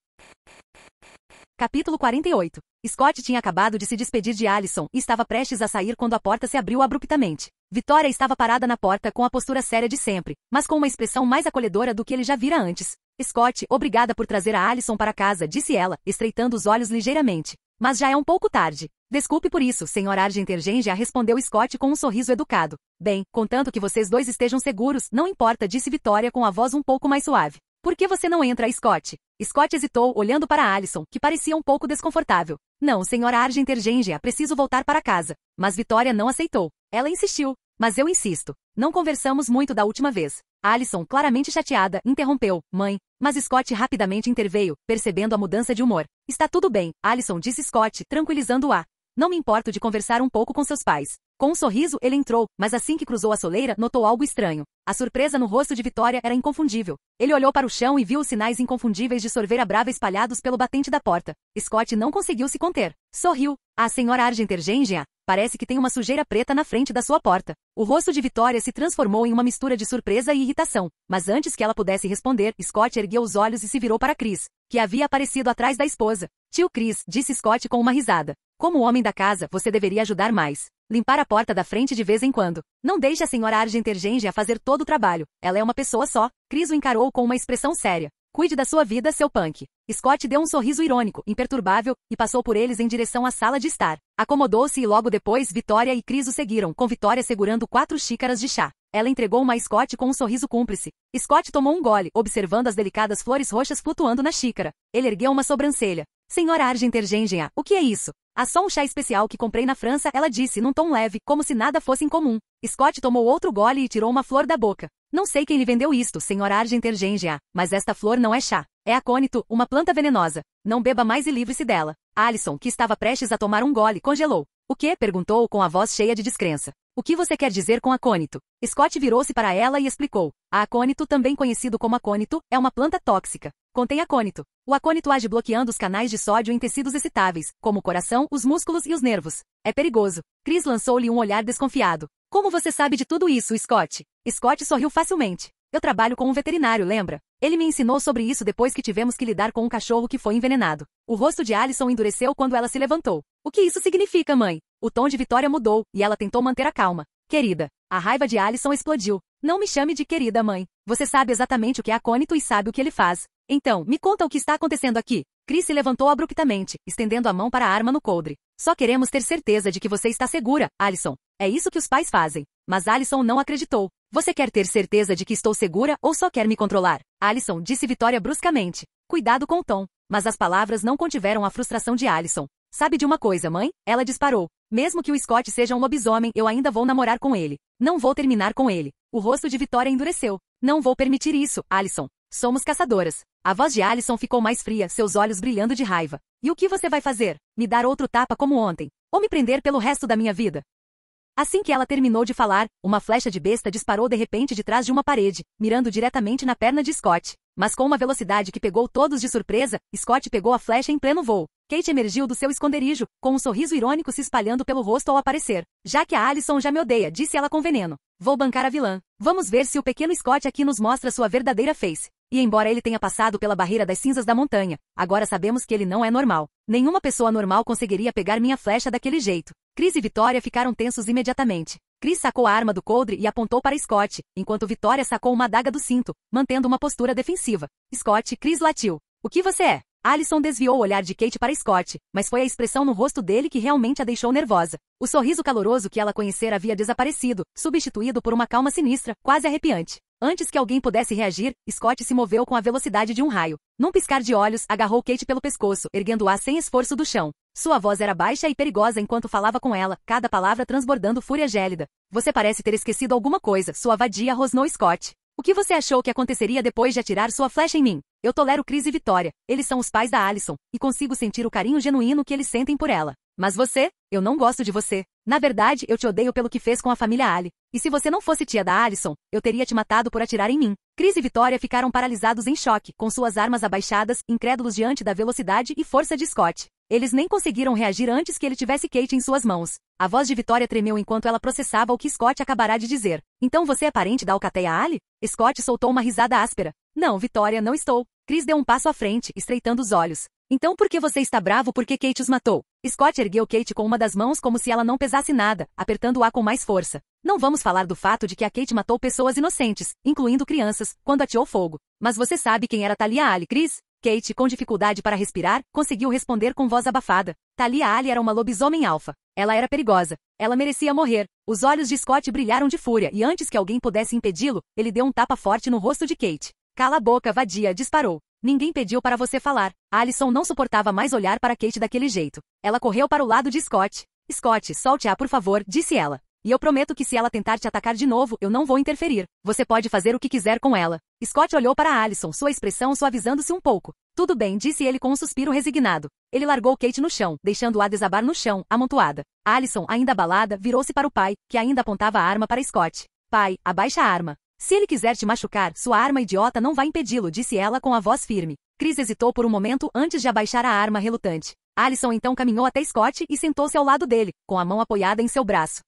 Capítulo 48. Scott tinha acabado de se despedir de Alison e estava prestes a sair quando a porta se abriu abruptamente. Vitória estava parada na porta com a postura séria de sempre, mas com uma expressão mais acolhedora do que ele já vira antes. Scott, obrigada por trazer a Alison para casa, disse ela, estreitando os olhos ligeiramente. Mas já é um pouco tarde. Desculpe por isso, senhora Argentergengia, respondeu Scott com um sorriso educado. Bem, contanto que vocês dois estejam seguros, não importa, disse Vitória com a voz um pouco mais suave. Por que você não entra, Scott? Scott hesitou, olhando para Alison, que parecia um pouco desconfortável. Não, senhora Argentergengia, preciso voltar para casa. Mas Vitória não aceitou. Ela insistiu. Mas eu insisto. Não conversamos muito da última vez. Alison, claramente chateada, interrompeu. Mãe. Mas Scott rapidamente interveio, percebendo a mudança de humor. Está tudo bem, Alison, disse Scott, tranquilizando-a. Não me importo de conversar um pouco com seus pais. Com um sorriso, ele entrou, mas assim que cruzou a soleira, notou algo estranho. A surpresa no rosto de Vitória era inconfundível. Ele olhou para o chão e viu os sinais inconfundíveis de sorveira brava espalhados pelo batente da porta. Scott não conseguiu se conter. Sorriu. A senhora Argentergengia, parece que tem uma sujeira preta na frente da sua porta. O rosto de Vitória se transformou em uma mistura de surpresa e irritação. Mas antes que ela pudesse responder, Scott ergueu os olhos e se virou para Chris, que havia aparecido atrás da esposa. Tio Chris, disse Scott com uma risada. Como homem da casa, você deveria ajudar mais. Limpar a porta da frente de vez em quando. Não deixe a senhora Argentergengia fazer todo o trabalho. Ela é uma pessoa só. Chris o encarou com uma expressão séria. Cuide da sua vida, seu punk. Scott deu um sorriso irônico, imperturbável, e passou por eles em direção à sala de estar. Acomodou-se e logo depois Vitória e Chris o seguiram, com Vitória segurando 4 xícaras de chá. Ela entregou uma a Scott com um sorriso cúmplice. Scott tomou um gole, observando as delicadas flores roxas flutuando na xícara. Ele ergueu uma sobrancelha. Senhora Argentergengia, o que é isso? Há só um chá especial que comprei na França, ela disse num tom leve, como se nada fosse incomum. Scott tomou outro gole e tirou uma flor da boca. Não sei quem lhe vendeu isto, senhora Argentergengia, mas esta flor não é chá. É acônito, uma planta venenosa. Não beba mais e livre-se dela. Alison, que estava prestes a tomar um gole, congelou. O que? Perguntou com a voz cheia de descrença. O que você quer dizer com acônito? Scott virou-se para ela e explicou. A acônito, também conhecido como acônito, é uma planta tóxica. Contém acônito. O acônito age bloqueando os canais de sódio em tecidos excitáveis, como o coração, os músculos e os nervos. É perigoso. Chris lançou-lhe um olhar desconfiado. Como você sabe de tudo isso, Scott? Scott sorriu facilmente. Eu trabalho com um veterinário, lembra? Ele me ensinou sobre isso depois que tivemos que lidar com um cachorro que foi envenenado. O rosto de Alison endureceu quando ela se levantou. O que isso significa, mãe? O tom de Vitória mudou, e ela tentou manter a calma. Querida. A raiva de Alison explodiu. Não me chame de querida, mãe. Você sabe exatamente o que é acônito e sabe o que ele faz. Então, me conta o que está acontecendo aqui. Chris se levantou abruptamente, estendendo a mão para a arma no coldre. Só queremos ter certeza de que você está segura, Alison. É isso que os pais fazem. Mas Alison não acreditou. Você quer ter certeza de que estou segura ou só quer me controlar? Alison, disse Vitória bruscamente. Cuidado com o tom. Mas as palavras não contiveram a frustração de Alison. Sabe de uma coisa, mãe? Ela disparou. Mesmo que o Scott seja um lobisomem, eu ainda vou namorar com ele. Não vou terminar com ele. O rosto de Vitória endureceu. Não vou permitir isso, Alison. Somos caçadoras. A voz de Alison ficou mais fria, seus olhos brilhando de raiva. E o que você vai fazer? Me dar outro tapa como ontem? Ou me prender pelo resto da minha vida? Assim que ela terminou de falar, uma flecha de besta disparou de repente de trás de uma parede, mirando diretamente na perna de Scott. Mas com uma velocidade que pegou todos de surpresa, Scott pegou a flecha em pleno voo. Kate emergiu do seu esconderijo, com um sorriso irônico se espalhando pelo rosto ao aparecer. Já que a Alison já me odeia, disse ela com veneno. Vou bancar a vilã. Vamos ver se o pequeno Scott aqui nos mostra sua verdadeira face. E embora ele tenha passado pela barreira das cinzas da montanha, agora sabemos que ele não é normal. Nenhuma pessoa normal conseguiria pegar minha flecha daquele jeito. Chris e Vitória ficaram tensos imediatamente. Chris sacou a arma do coldre e apontou para Scott, enquanto Vitória sacou uma adaga do cinto, mantendo uma postura defensiva. Scott, Chris latiu. O que você é? Alison desviou o olhar de Kate para Scott, mas foi a expressão no rosto dele que realmente a deixou nervosa. O sorriso caloroso que ela conhecera havia desaparecido, substituído por uma calma sinistra, quase arrepiante. Antes que alguém pudesse reagir, Scott se moveu com a velocidade de um raio. Num piscar de olhos, agarrou Kate pelo pescoço, erguendo-a sem esforço do chão. Sua voz era baixa e perigosa enquanto falava com ela, cada palavra transbordando fúria gélida. Você parece ter esquecido alguma coisa, sua vadia, rosnou Scott. O que você achou que aconteceria depois de atirar sua flecha em mim? Eu tolero Chris e Vitória. Eles são os pais da Alison, e consigo sentir o carinho genuíno que eles sentem por ela. Mas você? Eu não gosto de você. Na verdade, eu te odeio pelo que fez com a família Ali. E se você não fosse tia da Alison, eu teria te matado por atirar em mim. Chris e Vitória ficaram paralisados em choque, com suas armas abaixadas, incrédulos diante da velocidade e força de Scott. Eles nem conseguiram reagir antes que ele tivesse Kate em suas mãos. A voz de Vitória tremeu enquanto ela processava o que Scott acabará de dizer. Então você é parente da alcateia Ali? Scott soltou uma risada áspera. Não, Vitória, não estou. Chris deu um passo à frente, estreitando os olhos. Então por que você está bravo porque Kate os matou? Scott ergueu Kate com uma das mãos como se ela não pesasse nada, apertando-a com mais força. Não vamos falar do fato de que a Kate matou pessoas inocentes, incluindo crianças, quando ateou fogo. Mas você sabe quem era Talia Ali, Chris? Kate, com dificuldade para respirar, conseguiu responder com voz abafada. Talia Ali era uma lobisomem alfa. Ela era perigosa. Ela merecia morrer. Os olhos de Scott brilharam de fúria e antes que alguém pudesse impedi-lo, ele deu um tapa forte no rosto de Kate. Cala a boca, vadia, disparou. Ninguém pediu para você falar. Alison não suportava mais olhar para Kate daquele jeito. Ela correu para o lado de Scott. Scott, solte-a por favor, disse ela. E eu prometo que se ela tentar te atacar de novo, eu não vou interferir. Você pode fazer o que quiser com ela. Scott olhou para Alison, sua expressão suavizando-se um pouco. Tudo bem, disse ele com um suspiro resignado. Ele largou Kate no chão, deixando-a desabar no chão, amontoada. Alison, ainda abalada, virou-se para o pai, que ainda apontava a arma para Scott. Pai, abaixa a arma. Se ele quiser te machucar, sua arma idiota não vai impedi-lo, disse ela com a voz firme. Chris hesitou por um momento antes de abaixar a arma relutante. Alison então caminhou até Scott e sentou-se ao lado dele, com a mão apoiada em seu braço.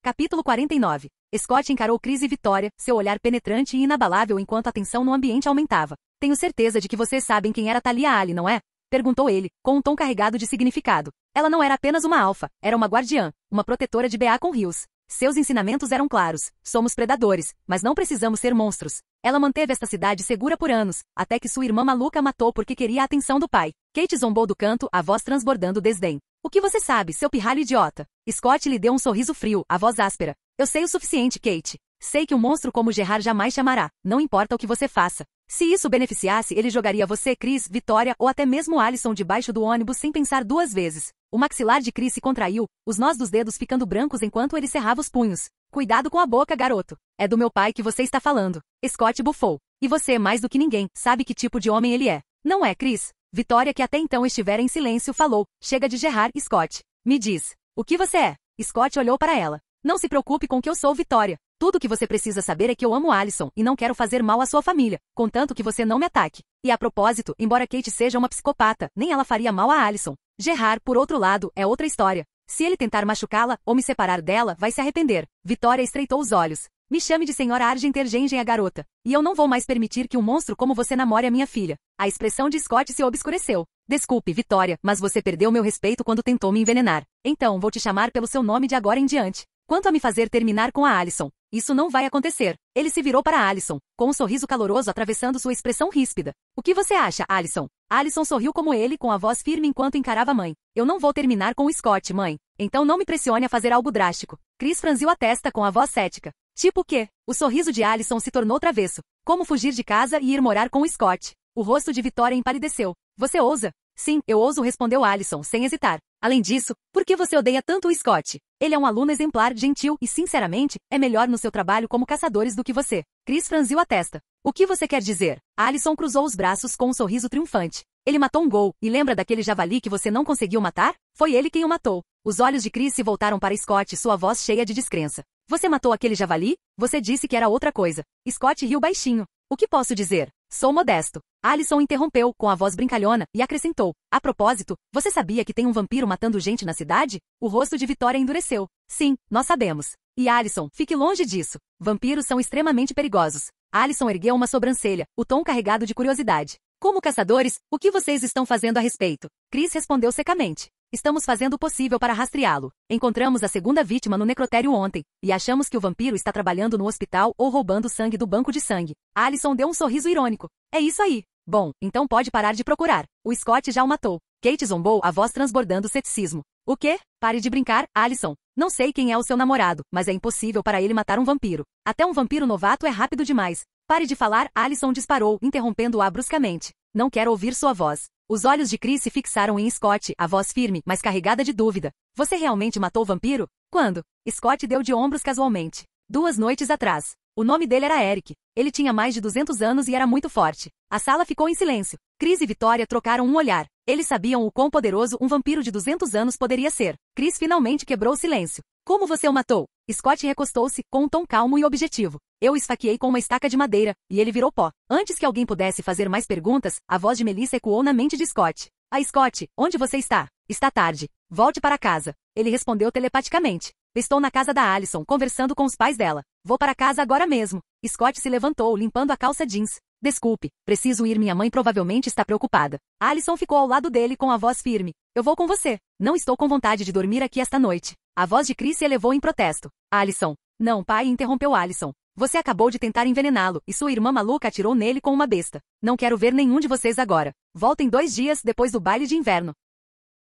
Capítulo 49. Scott encarou Chris e Vitória, seu olhar penetrante e inabalável enquanto a tensão no ambiente aumentava. Tenho certeza de que vocês sabem quem era Talia Ali, não é? Perguntou ele, com um tom carregado de significado. Ela não era apenas uma alfa, era uma guardiã, uma protetora de Beacon Hills. Seus ensinamentos eram claros. Somos predadores, mas não precisamos ser monstros. Ela manteve esta cidade segura por anos, até que sua irmã maluca a matou porque queria a atenção do pai. Kate zombou do canto, a voz transbordando desdém. O que você sabe, seu pirralho idiota? Scott lhe deu um sorriso frio, a voz áspera. Eu sei o suficiente, Kate. Sei que um monstro como Gerard jamais chamará, não importa o que você faça. Se isso beneficiasse, ele jogaria você, Chris, Vitória ou até mesmo Alison debaixo do ônibus sem pensar duas vezes. O maxilar de Chris se contraiu, os nós dos dedos ficando brancos enquanto ele cerrava os punhos. Cuidado com a boca, garoto. É do meu pai que você está falando. Scott bufou. E você, mais do que ninguém, sabe que tipo de homem ele é. Não é, Chris? Vitória, que até então estivera em silêncio, falou. Chega de Gerard, Scott. Me diz. O que você é? Scott olhou para ela. Não se preocupe com que eu sou, Vitória. Tudo o que você precisa saber é que eu amo Alison e não quero fazer mal à sua família, contanto que você não me ataque. E a propósito, embora Kate seja uma psicopata, nem ela faria mal a Alison. Gerard, por outro lado, é outra história. Se ele tentar machucá-la ou me separar dela, vai se arrepender. Vitória estreitou os olhos. Me chame de senhora Argentergengen, a garota. E eu não vou mais permitir que um monstro como você namore a minha filha. A expressão de Scott se obscureceu. Desculpe, Vitória, mas você perdeu meu respeito quando tentou me envenenar. Então, vou te chamar pelo seu nome de agora em diante. Quanto a me fazer terminar com a Alison, isso não vai acontecer. Ele se virou para Alison, com um sorriso caloroso atravessando sua expressão ríspida. O que você acha, Alison? Alison sorriu como ele, com a voz firme enquanto encarava a mãe. Eu não vou terminar com o Scott, mãe. Então não me pressione a fazer algo drástico. Chris franziu a testa com a voz cética. Tipo o quê? O sorriso de Alison se tornou travesso. Como fugir de casa e ir morar com o Scott? O rosto de Vitória empalideceu. Você ousa? Sim, eu ouso, respondeu Alison, sem hesitar. Além disso, por que você odeia tanto o Scott? Ele é um aluno exemplar, gentil e, sinceramente, é melhor no seu trabalho como caçadores do que você. Chris franziu a testa. O que você quer dizer? Alison cruzou os braços com um sorriso triunfante. Ele matou um gol, e lembra daquele javali que você não conseguiu matar? Foi ele quem o matou. Os olhos de Chris se voltaram para Scott, sua voz cheia de descrença. Você matou aquele javali? Você disse que era outra coisa. Scott riu baixinho. O que posso dizer? Sou modesto. Alison interrompeu, com a voz brincalhona, e acrescentou. A propósito, você sabia que tem um vampiro matando gente na cidade? O rosto de Vitória endureceu. Sim, nós sabemos. E Alison, fique longe disso. Vampiros são extremamente perigosos. Alison ergueu uma sobrancelha, o tom carregado de curiosidade. Como caçadores, o que vocês estão fazendo a respeito? Chris respondeu secamente. Estamos fazendo o possível para rastreá-lo. Encontramos a segunda vítima no necrotério ontem, e achamos que o vampiro está trabalhando no hospital ou roubando sangue do banco de sangue. Alison deu um sorriso irônico. É isso aí. Bom, então pode parar de procurar. O Scott já o matou. Kate zombou, a voz transbordando ceticismo. O quê? Pare de brincar, Alison. Não sei quem é o seu namorado, mas é impossível para ele matar um vampiro. Até um vampiro novato é rápido demais. Pare de falar, Alison disparou, interrompendo-a bruscamente. Não quero ouvir sua voz. Os olhos de Chris se fixaram em Scott, a voz firme, mas carregada de dúvida. Você realmente matou o vampiro? Quando? Scott deu de ombros casualmente. 2 noites atrás. O nome dele era Eric. Ele tinha mais de 200 anos e era muito forte. A sala ficou em silêncio. Chris e Victoria trocaram um olhar. Eles sabiam o quão poderoso um vampiro de 200 anos poderia ser. Chris finalmente quebrou o silêncio. Como você o matou? Scott recostou-se, com um tom calmo e objetivo. Eu o esfaqueei com uma estaca de madeira, e ele virou pó. Antes que alguém pudesse fazer mais perguntas, a voz de Melissa ecoou na mente de Scott. Ah, Scott, onde você está? Está tarde. Volte para casa. Ele respondeu telepaticamente. Estou na casa da Alison, conversando com os pais dela. Vou para casa agora mesmo. Scott se levantou, limpando a calça jeans. Desculpe, preciso ir, minha mãe provavelmente está preocupada. Alison ficou ao lado dele com a voz firme. Eu vou com você. Não estou com vontade de dormir aqui esta noite. A voz de Chris se elevou em protesto. Alison. Não, pai, interrompeu Alison. Você acabou de tentar envenená-lo, e sua irmã maluca atirou nele com uma besta. Não quero ver nenhum de vocês agora. Voltem 2 dias depois do baile de inverno.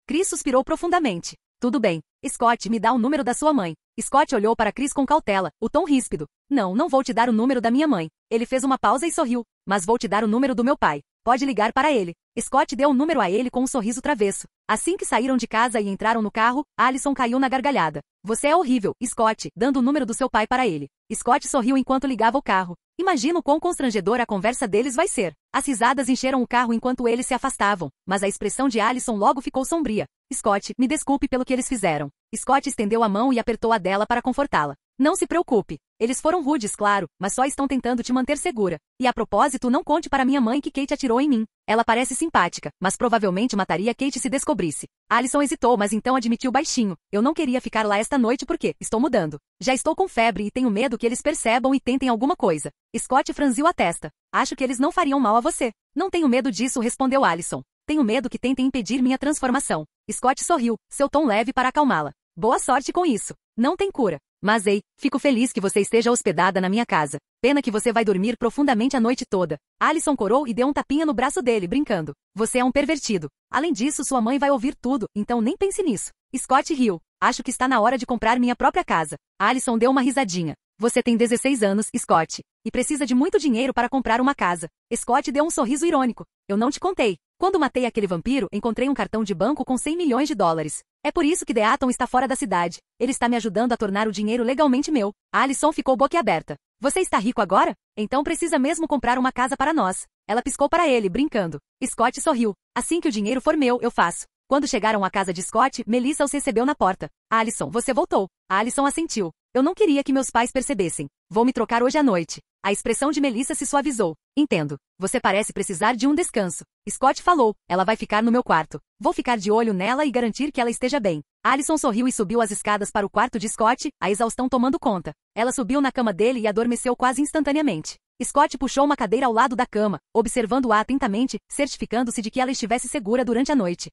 Chris suspirou profundamente. Tudo bem. Scott, me dá o número da sua mãe. Scott olhou para Chris com cautela, o tom ríspido. Não, não vou te dar o número da minha mãe. Ele fez uma pausa e sorriu. Mas vou te dar o número do meu pai. Pode ligar para ele. Scott deu o número a ele com um sorriso travesso. Assim que saíram de casa e entraram no carro, Alison caiu na gargalhada. Você é horrível, Scott, dando o número do seu pai para ele. Scott sorriu enquanto ligava o carro. Imagino quão constrangedora a conversa deles vai ser. As risadas encheram o carro enquanto eles se afastavam, mas a expressão de Alison logo ficou sombria. Scott, me desculpe pelo que eles fizeram. Scott estendeu a mão e apertou a dela para confortá-la. Não se preocupe. Eles foram rudes, claro, mas só estão tentando te manter segura. E a propósito, não conte para minha mãe que Kate atirou em mim. Ela parece simpática, mas provavelmente mataria Kate se descobrisse. Alison hesitou, mas então admitiu baixinho. Eu não queria ficar lá esta noite porque estou mudando. Já estou com febre e tenho medo que eles percebam e tentem alguma coisa. Scott franziu a testa. Acho que eles não fariam mal a você. Não tenho medo disso, respondeu Alison. Tenho medo que tentem impedir minha transformação. Scott sorriu, seu tom leve para acalmá-la. Boa sorte com isso. Não tem cura. Mas ei, fico feliz que você esteja hospedada na minha casa. Pena que você vai dormir profundamente a noite toda. Alison corou e deu um tapinha no braço dele, brincando. Você é um pervertido. Além disso, sua mãe vai ouvir tudo, então nem pense nisso. Scott riu. Acho que está na hora de comprar minha própria casa. Alison deu uma risadinha. Você tem 16 anos, Scott, e precisa de muito dinheiro para comprar uma casa. Scott deu um sorriso irônico. Eu não te contei. Quando matei aquele vampiro, encontrei um cartão de banco com 100 milhões de dólares. É por isso que Deaton está fora da cidade. Ele está me ajudando a tornar o dinheiro legalmente meu. Alison ficou boquiaberta. Você está rico agora? Então precisa mesmo comprar uma casa para nós. Ela piscou para ele, brincando. Scott sorriu. Assim que o dinheiro for meu, eu faço. Quando chegaram à casa de Scott, Melissa os recebeu na porta. Alison, você voltou. Alison assentiu. Eu não queria que meus pais percebessem. Vou me trocar hoje à noite. A expressão de Melissa se suavizou. Entendo. Você parece precisar de um descanso. Scott falou. Ela vai ficar no meu quarto. Vou ficar de olho nela e garantir que ela esteja bem. Alison sorriu e subiu as escadas para o quarto de Scott, a exaustão tomando conta. Ela subiu na cama dele e adormeceu quase instantaneamente. Scott puxou uma cadeira ao lado da cama, observando-a atentamente, certificando-se de que ela estivesse segura durante a noite.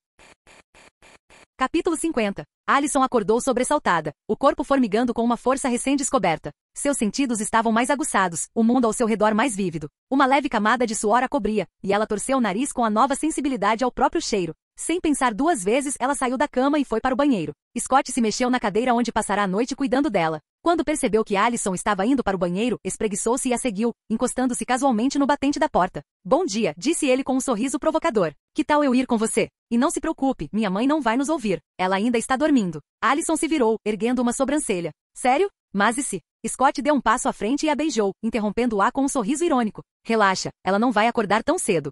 Capítulo 50. Alison acordou sobressaltada, o corpo formigando com uma força recém-descoberta. Seus sentidos estavam mais aguçados, o mundo ao seu redor mais vívido. Uma leve camada de suor a cobria, e ela torceu o nariz com a nova sensibilidade ao próprio cheiro. Sem pensar 2 vezes, ela saiu da cama e foi para o banheiro. Scott se mexeu na cadeira onde passará a noite cuidando dela. Quando percebeu que Alison estava indo para o banheiro, espreguiçou-se e a seguiu, encostando-se casualmente no batente da porta. Bom dia, disse ele com um sorriso provocador. Que tal eu ir com você? E não se preocupe, minha mãe não vai nos ouvir. Ela ainda está dormindo. Alison se virou, erguendo uma sobrancelha. Sério? Mas e se? Scott deu um passo à frente e a beijou, interrompendo-a com um sorriso irônico. Relaxa, ela não vai acordar tão cedo.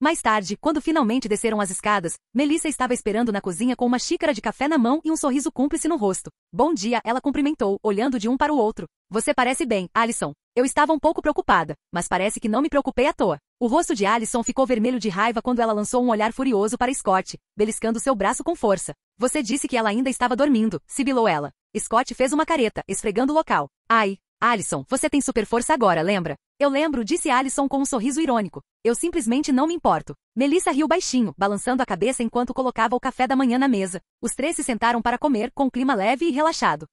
Mais tarde, quando finalmente desceram as escadas, Melissa estava esperando na cozinha com uma xícara de café na mão e um sorriso cúmplice no rosto. Bom dia, ela cumprimentou, olhando de um para o outro. Você parece bem, Alison. Eu estava um pouco preocupada, mas parece que não me preocupei à toa. O rosto de Alison ficou vermelho de raiva quando ela lançou um olhar furioso para Scott, beliscando seu braço com força. Você disse que ela ainda estava dormindo, sibilou ela. Scott fez uma careta, esfregando o local. Ai, Alison, você tem super força agora, lembra? Eu lembro, disse Alison com um sorriso irônico. Eu simplesmente não me importo. Melissa riu baixinho, balançando a cabeça enquanto colocava o café da manhã na mesa. Os três se sentaram para comer, com um clima leve e relaxado.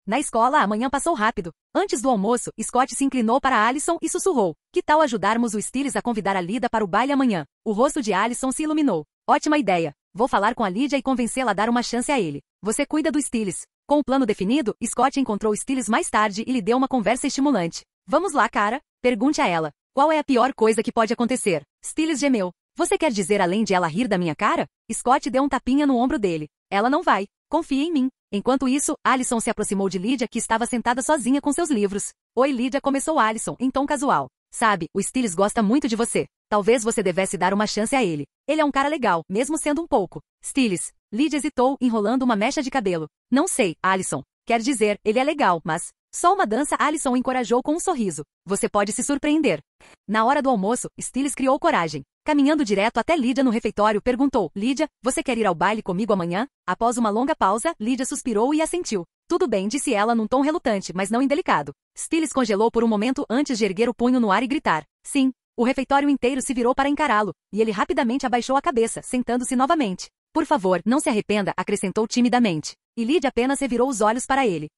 Na escola, a manhã passou rápido. Antes do almoço, Scott se inclinou para Alison e sussurrou. Que tal ajudarmos o Stiles a convidar a Lida para o baile amanhã? O rosto de Alison se iluminou. Ótima ideia. Vou falar com a Lydia e convencê-la a dar uma chance a ele. Você cuida do Stiles. Com o plano definido, Scott encontrou Stiles mais tarde e lhe deu uma conversa estimulante. Vamos lá, cara? Pergunte a ela. Qual é a pior coisa que pode acontecer? Stiles gemeu. Você quer dizer além de ela rir da minha cara? Scott deu um tapinha no ombro dele. Ela não vai. Confie em mim. Enquanto isso, Alison se aproximou de Lydia, que estava sentada sozinha com seus livros. Oi, Lydia, começou Alison, em tom casual. Sabe, o Stiles gosta muito de você. Talvez você devesse dar uma chance a ele. Ele é um cara legal, mesmo sendo um pouco. Stiles. Lydia hesitou, enrolando uma mecha de cabelo. Não sei, Alison. Quer dizer, ele é legal, mas... Só uma dança, Alison encorajou com um sorriso. Você pode se surpreender. Na hora do almoço, Stiles criou coragem. Caminhando direto até Lydia no refeitório, perguntou, Lydia, você quer ir ao baile comigo amanhã? Após uma longa pausa, Lydia suspirou e assentiu. Tudo bem, disse ela num tom relutante, mas não indelicado. Stiles congelou por um momento antes de erguer o punho no ar e gritar. Sim. O refeitório inteiro se virou para encará-lo, e ele rapidamente abaixou a cabeça, sentando-se novamente. Por favor, não se arrependa, acrescentou timidamente. E Lydia apenas revirou os olhos para ele.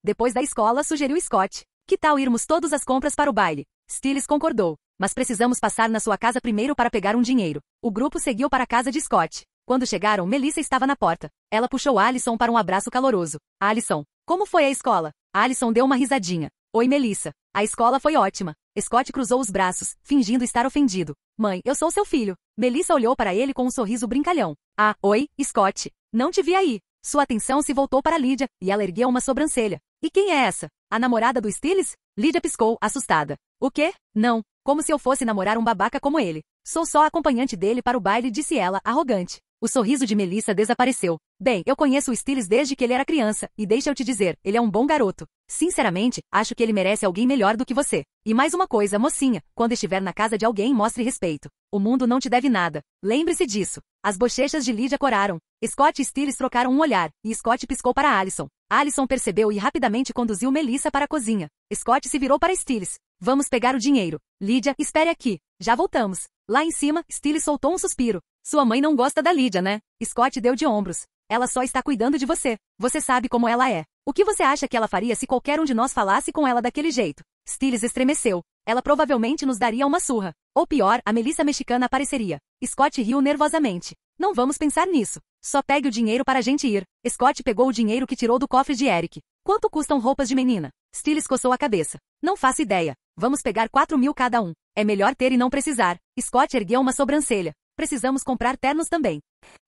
Depois da escola, sugeriu Scott. Que tal irmos todos às compras para o baile? Stiles concordou. Mas precisamos passar na sua casa primeiro para pegar um dinheiro. O grupo seguiu para a casa de Scott. Quando chegaram, Melissa estava na porta. Ela puxou Alison para um abraço caloroso. Alison, como foi a escola? Alison deu uma risadinha. Oi, Melissa. A escola foi ótima. Scott cruzou os braços, fingindo estar ofendido. Mãe, eu sou seu filho. Melissa olhou para ele com um sorriso brincalhão. Ah, oi, Scott. Não te vi aí. Sua atenção se voltou para Lydia, e ela ergueu uma sobrancelha. E quem é essa? A namorada do Stiles? Lydia piscou, assustada. O quê? Não. Como se eu fosse namorar um babaca como ele. Sou só a acompanhante dele para o baile, disse ela, arrogante. O sorriso de Melissa desapareceu. Bem, eu conheço o Stiles desde que ele era criança, e deixa eu te dizer, ele é um bom garoto. Sinceramente, acho que ele merece alguém melhor do que você. E mais uma coisa, mocinha, quando estiver na casa de alguém, mostre respeito. O mundo não te deve nada. Lembre-se disso. As bochechas de Lydia coraram. Scott e Stiles trocaram um olhar, e Scott piscou para Alison. Alison percebeu e rapidamente conduziu Melissa para a cozinha. Scott se virou para Stiles. Vamos pegar o dinheiro. Lydia, espere aqui. Já voltamos. Lá em cima, Stiles soltou um suspiro. Sua mãe não gosta da Lydia, né? Scott deu de ombros. Ela só está cuidando de você. Você sabe como ela é. O que você acha que ela faria se qualquer um de nós falasse com ela daquele jeito? Stiles estremeceu. Ela provavelmente nos daria uma surra. Ou pior, a Melissa mexicana apareceria. Scott riu nervosamente. Não vamos pensar nisso. Só pegue o dinheiro para a gente ir. Scott pegou o dinheiro que tirou do cofre de Eric. Quanto custam roupas de menina? Stiles coçou a cabeça. Não faço ideia. Vamos pegar 4.000 cada um. É melhor ter e não precisar. Scott ergueu uma sobrancelha. Precisamos comprar ternos também.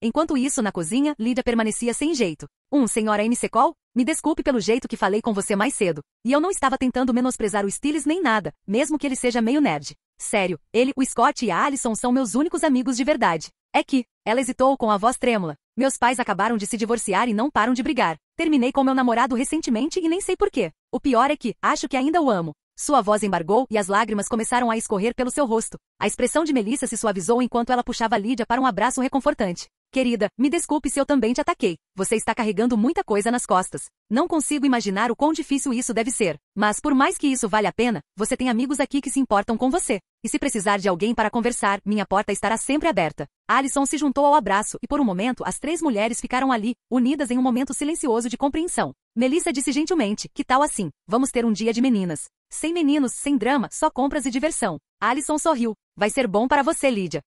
Enquanto isso, na cozinha, Lydia permanecia sem jeito. Senhora MC Cole? Me desculpe pelo jeito que falei com você mais cedo. E eu não estava tentando menosprezar o Stiles nem nada, mesmo que ele seja meio nerd. Sério, ele, o Scott e a Alison são meus únicos amigos de verdade. É que... Ela hesitou com a voz trêmula. Meus pais acabaram de se divorciar e não param de brigar. Terminei com meu namorado recentemente e nem sei porquê. O pior é que, acho que ainda o amo. Sua voz embargou e as lágrimas começaram a escorrer pelo seu rosto. A expressão de Melissa se suavizou enquanto ela puxava Lydia para um abraço reconfortante. Querida, me desculpe se eu também te ataquei. Você está carregando muita coisa nas costas. Não consigo imaginar o quão difícil isso deve ser. Mas por mais que isso valha a pena, você tem amigos aqui que se importam com você. E se precisar de alguém para conversar, minha porta estará sempre aberta. Alison se juntou ao abraço e por um momento as três mulheres ficaram ali, unidas em um momento silencioso de compreensão. Melissa disse gentilmente, que tal assim? Vamos ter um dia de meninas. Sem meninos, sem drama, só compras e diversão. Alison sorriu. Vai ser bom para você, Lydia.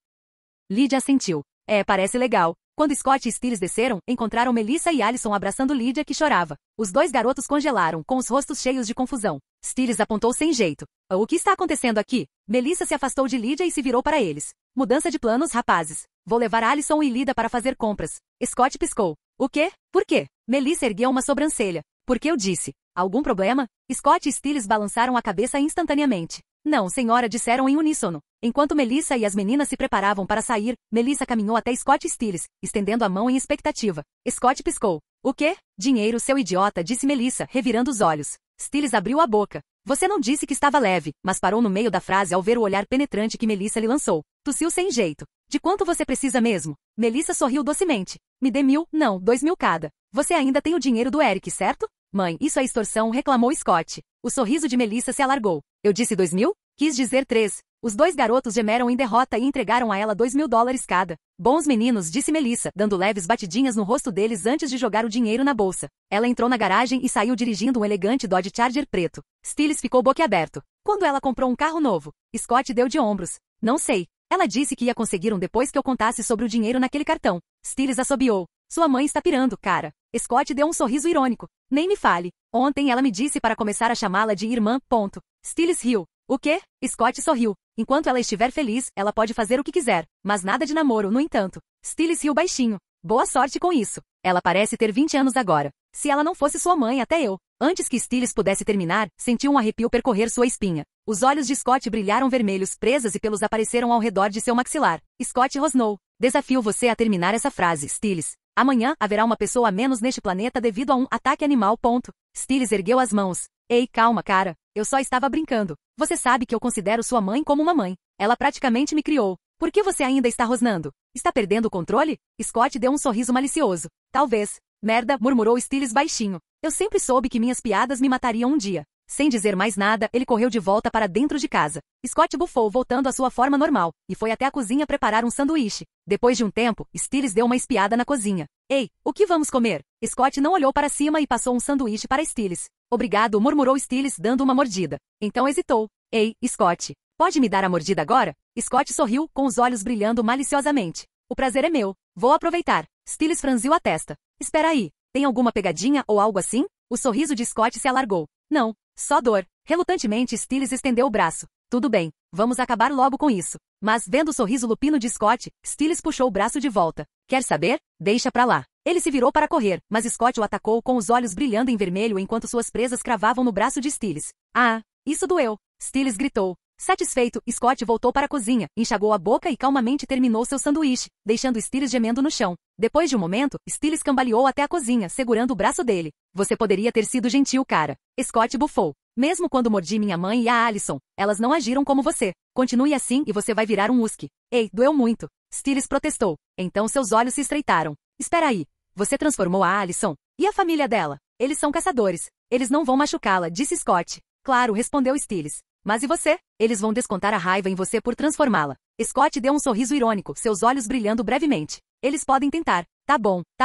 Lydia assentiu. Parece legal. Quando Scott e Stiles desceram, encontraram Melissa e Alison abraçando Lydia, que chorava. Os dois garotos congelaram, com os rostos cheios de confusão. Stiles apontou sem jeito. O que está acontecendo aqui? Melissa se afastou de Lydia e se virou para eles. Mudança de planos, rapazes. Vou levar Alison e Lydia para fazer compras. Scott piscou. O quê? Por quê? Melissa ergueu uma sobrancelha. Porque eu disse. Algum problema? Scott e Stiles balançaram a cabeça instantaneamente. Não, senhora, disseram em uníssono. Enquanto Melissa e as meninas se preparavam para sair, Melissa caminhou até Scott e Stiles, estendendo a mão em expectativa. Scott piscou. O quê? Dinheiro, seu idiota, disse Melissa, revirando os olhos. Stiles abriu a boca. Você não disse que estava leve, mas parou no meio da frase ao ver o olhar penetrante que Melissa lhe lançou. Tossiu sem jeito. De quanto você precisa mesmo? Melissa sorriu docemente. Me dê 1.000, não, 2.000 cada. Você ainda tem o dinheiro do Eric, certo? Mãe, isso é extorsão, reclamou Scott. O sorriso de Melissa se alargou. Eu disse 2.000? Quis dizer 3. Os dois garotos gemeram em derrota e entregaram a ela $2.000 cada. Bons meninos, disse Melissa, dando leves batidinhas no rosto deles antes de jogar o dinheiro na bolsa. Ela entrou na garagem e saiu dirigindo um elegante Dodge Charger preto. Stiles ficou boquiaberto. Quando ela comprou um carro novo, Scott deu de ombros. Não sei. Ela disse que ia conseguir um depois que eu contasse sobre o dinheiro naquele cartão. Stiles assobiou. Sua mãe está pirando, cara. Scott deu um sorriso irônico. Nem me fale. Ontem ela me disse para começar a chamá-la de irmã, ponto. Stiles riu. O quê? Scott sorriu. Enquanto ela estiver feliz, ela pode fazer o que quiser. Mas nada de namoro, no entanto. Stiles riu baixinho. Boa sorte com isso. Ela parece ter 20 anos agora. Se ela não fosse sua mãe, até eu. Antes que Stiles pudesse terminar, sentiu um arrepio percorrer sua espinha. Os olhos de Scott brilharam vermelhos, presas e pelos apareceram ao redor de seu maxilar. Scott rosnou. Desafio você a terminar essa frase, Stiles. Amanhã haverá uma pessoa a menos neste planeta devido a um ataque animal, ponto. Stiles ergueu as mãos. Ei, calma, cara. Eu só estava brincando. Você sabe que eu considero sua mãe como uma mãe. Ela praticamente me criou. Por que você ainda está rosnando? Está perdendo o controle? Scott deu um sorriso malicioso. Talvez. Merda, murmurou Stiles baixinho. Eu sempre soube que minhas piadas me matariam um dia. Sem dizer mais nada, ele correu de volta para dentro de casa. Scott bufou voltando à sua forma normal, e foi até a cozinha preparar um sanduíche. Depois de um tempo, Stiles deu uma espiada na cozinha. Ei, o que vamos comer? Scott não olhou para cima e passou um sanduíche para Stiles. Obrigado, murmurou Stiles dando uma mordida. Então hesitou. Ei, Scott, pode me dar a mordida agora? Scott sorriu, com os olhos brilhando maliciosamente. O prazer é meu. Vou aproveitar. Stiles franziu a testa. Espera aí. Tem alguma pegadinha ou algo assim? O sorriso de Scott se alargou. Não. Só dor. Relutantemente, Stiles estendeu o braço. Tudo bem. Vamos acabar logo com isso. Mas, vendo o sorriso lupino de Scott, Stiles puxou o braço de volta. Quer saber? Deixa pra lá. Ele se virou para correr, mas Scott o atacou com os olhos brilhando em vermelho enquanto suas presas cravavam no braço de Stiles. Ah, isso doeu. Stiles gritou. Satisfeito, Scott voltou para a cozinha, enxagou a boca e calmamente terminou seu sanduíche, deixando Stiles gemendo no chão. Depois de um momento, Stiles cambaleou até a cozinha, segurando o braço dele. Você poderia ter sido gentil, cara. Scott bufou. Mesmo quando mordi minha mãe e a Alison, elas não agiram como você. Continue assim e você vai virar um husky. Ei, doeu muito. Stiles protestou. Então seus olhos se estreitaram. Espera aí. Você transformou a Alison? E a família dela? Eles são caçadores. Eles não vão machucá-la, disse Scott. Claro, respondeu Stiles. Mas e você? Eles vão descontar a raiva em você por transformá-la. Scott deu um sorriso irônico, seus olhos brilhando brevemente. Eles podem tentar. Tá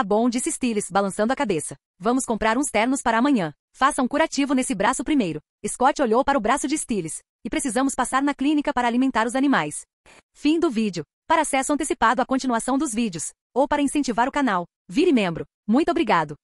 bom, disse Stiles, balançando a cabeça. Vamos comprar uns ternos para amanhã. Faça um curativo nesse braço primeiro. Scott olhou para o braço de Stiles. E precisamos passar na clínica para alimentar os animais. Fim do vídeo. Para acesso antecipado à continuação dos vídeos, ou para incentivar o canal, vire membro. Muito obrigado.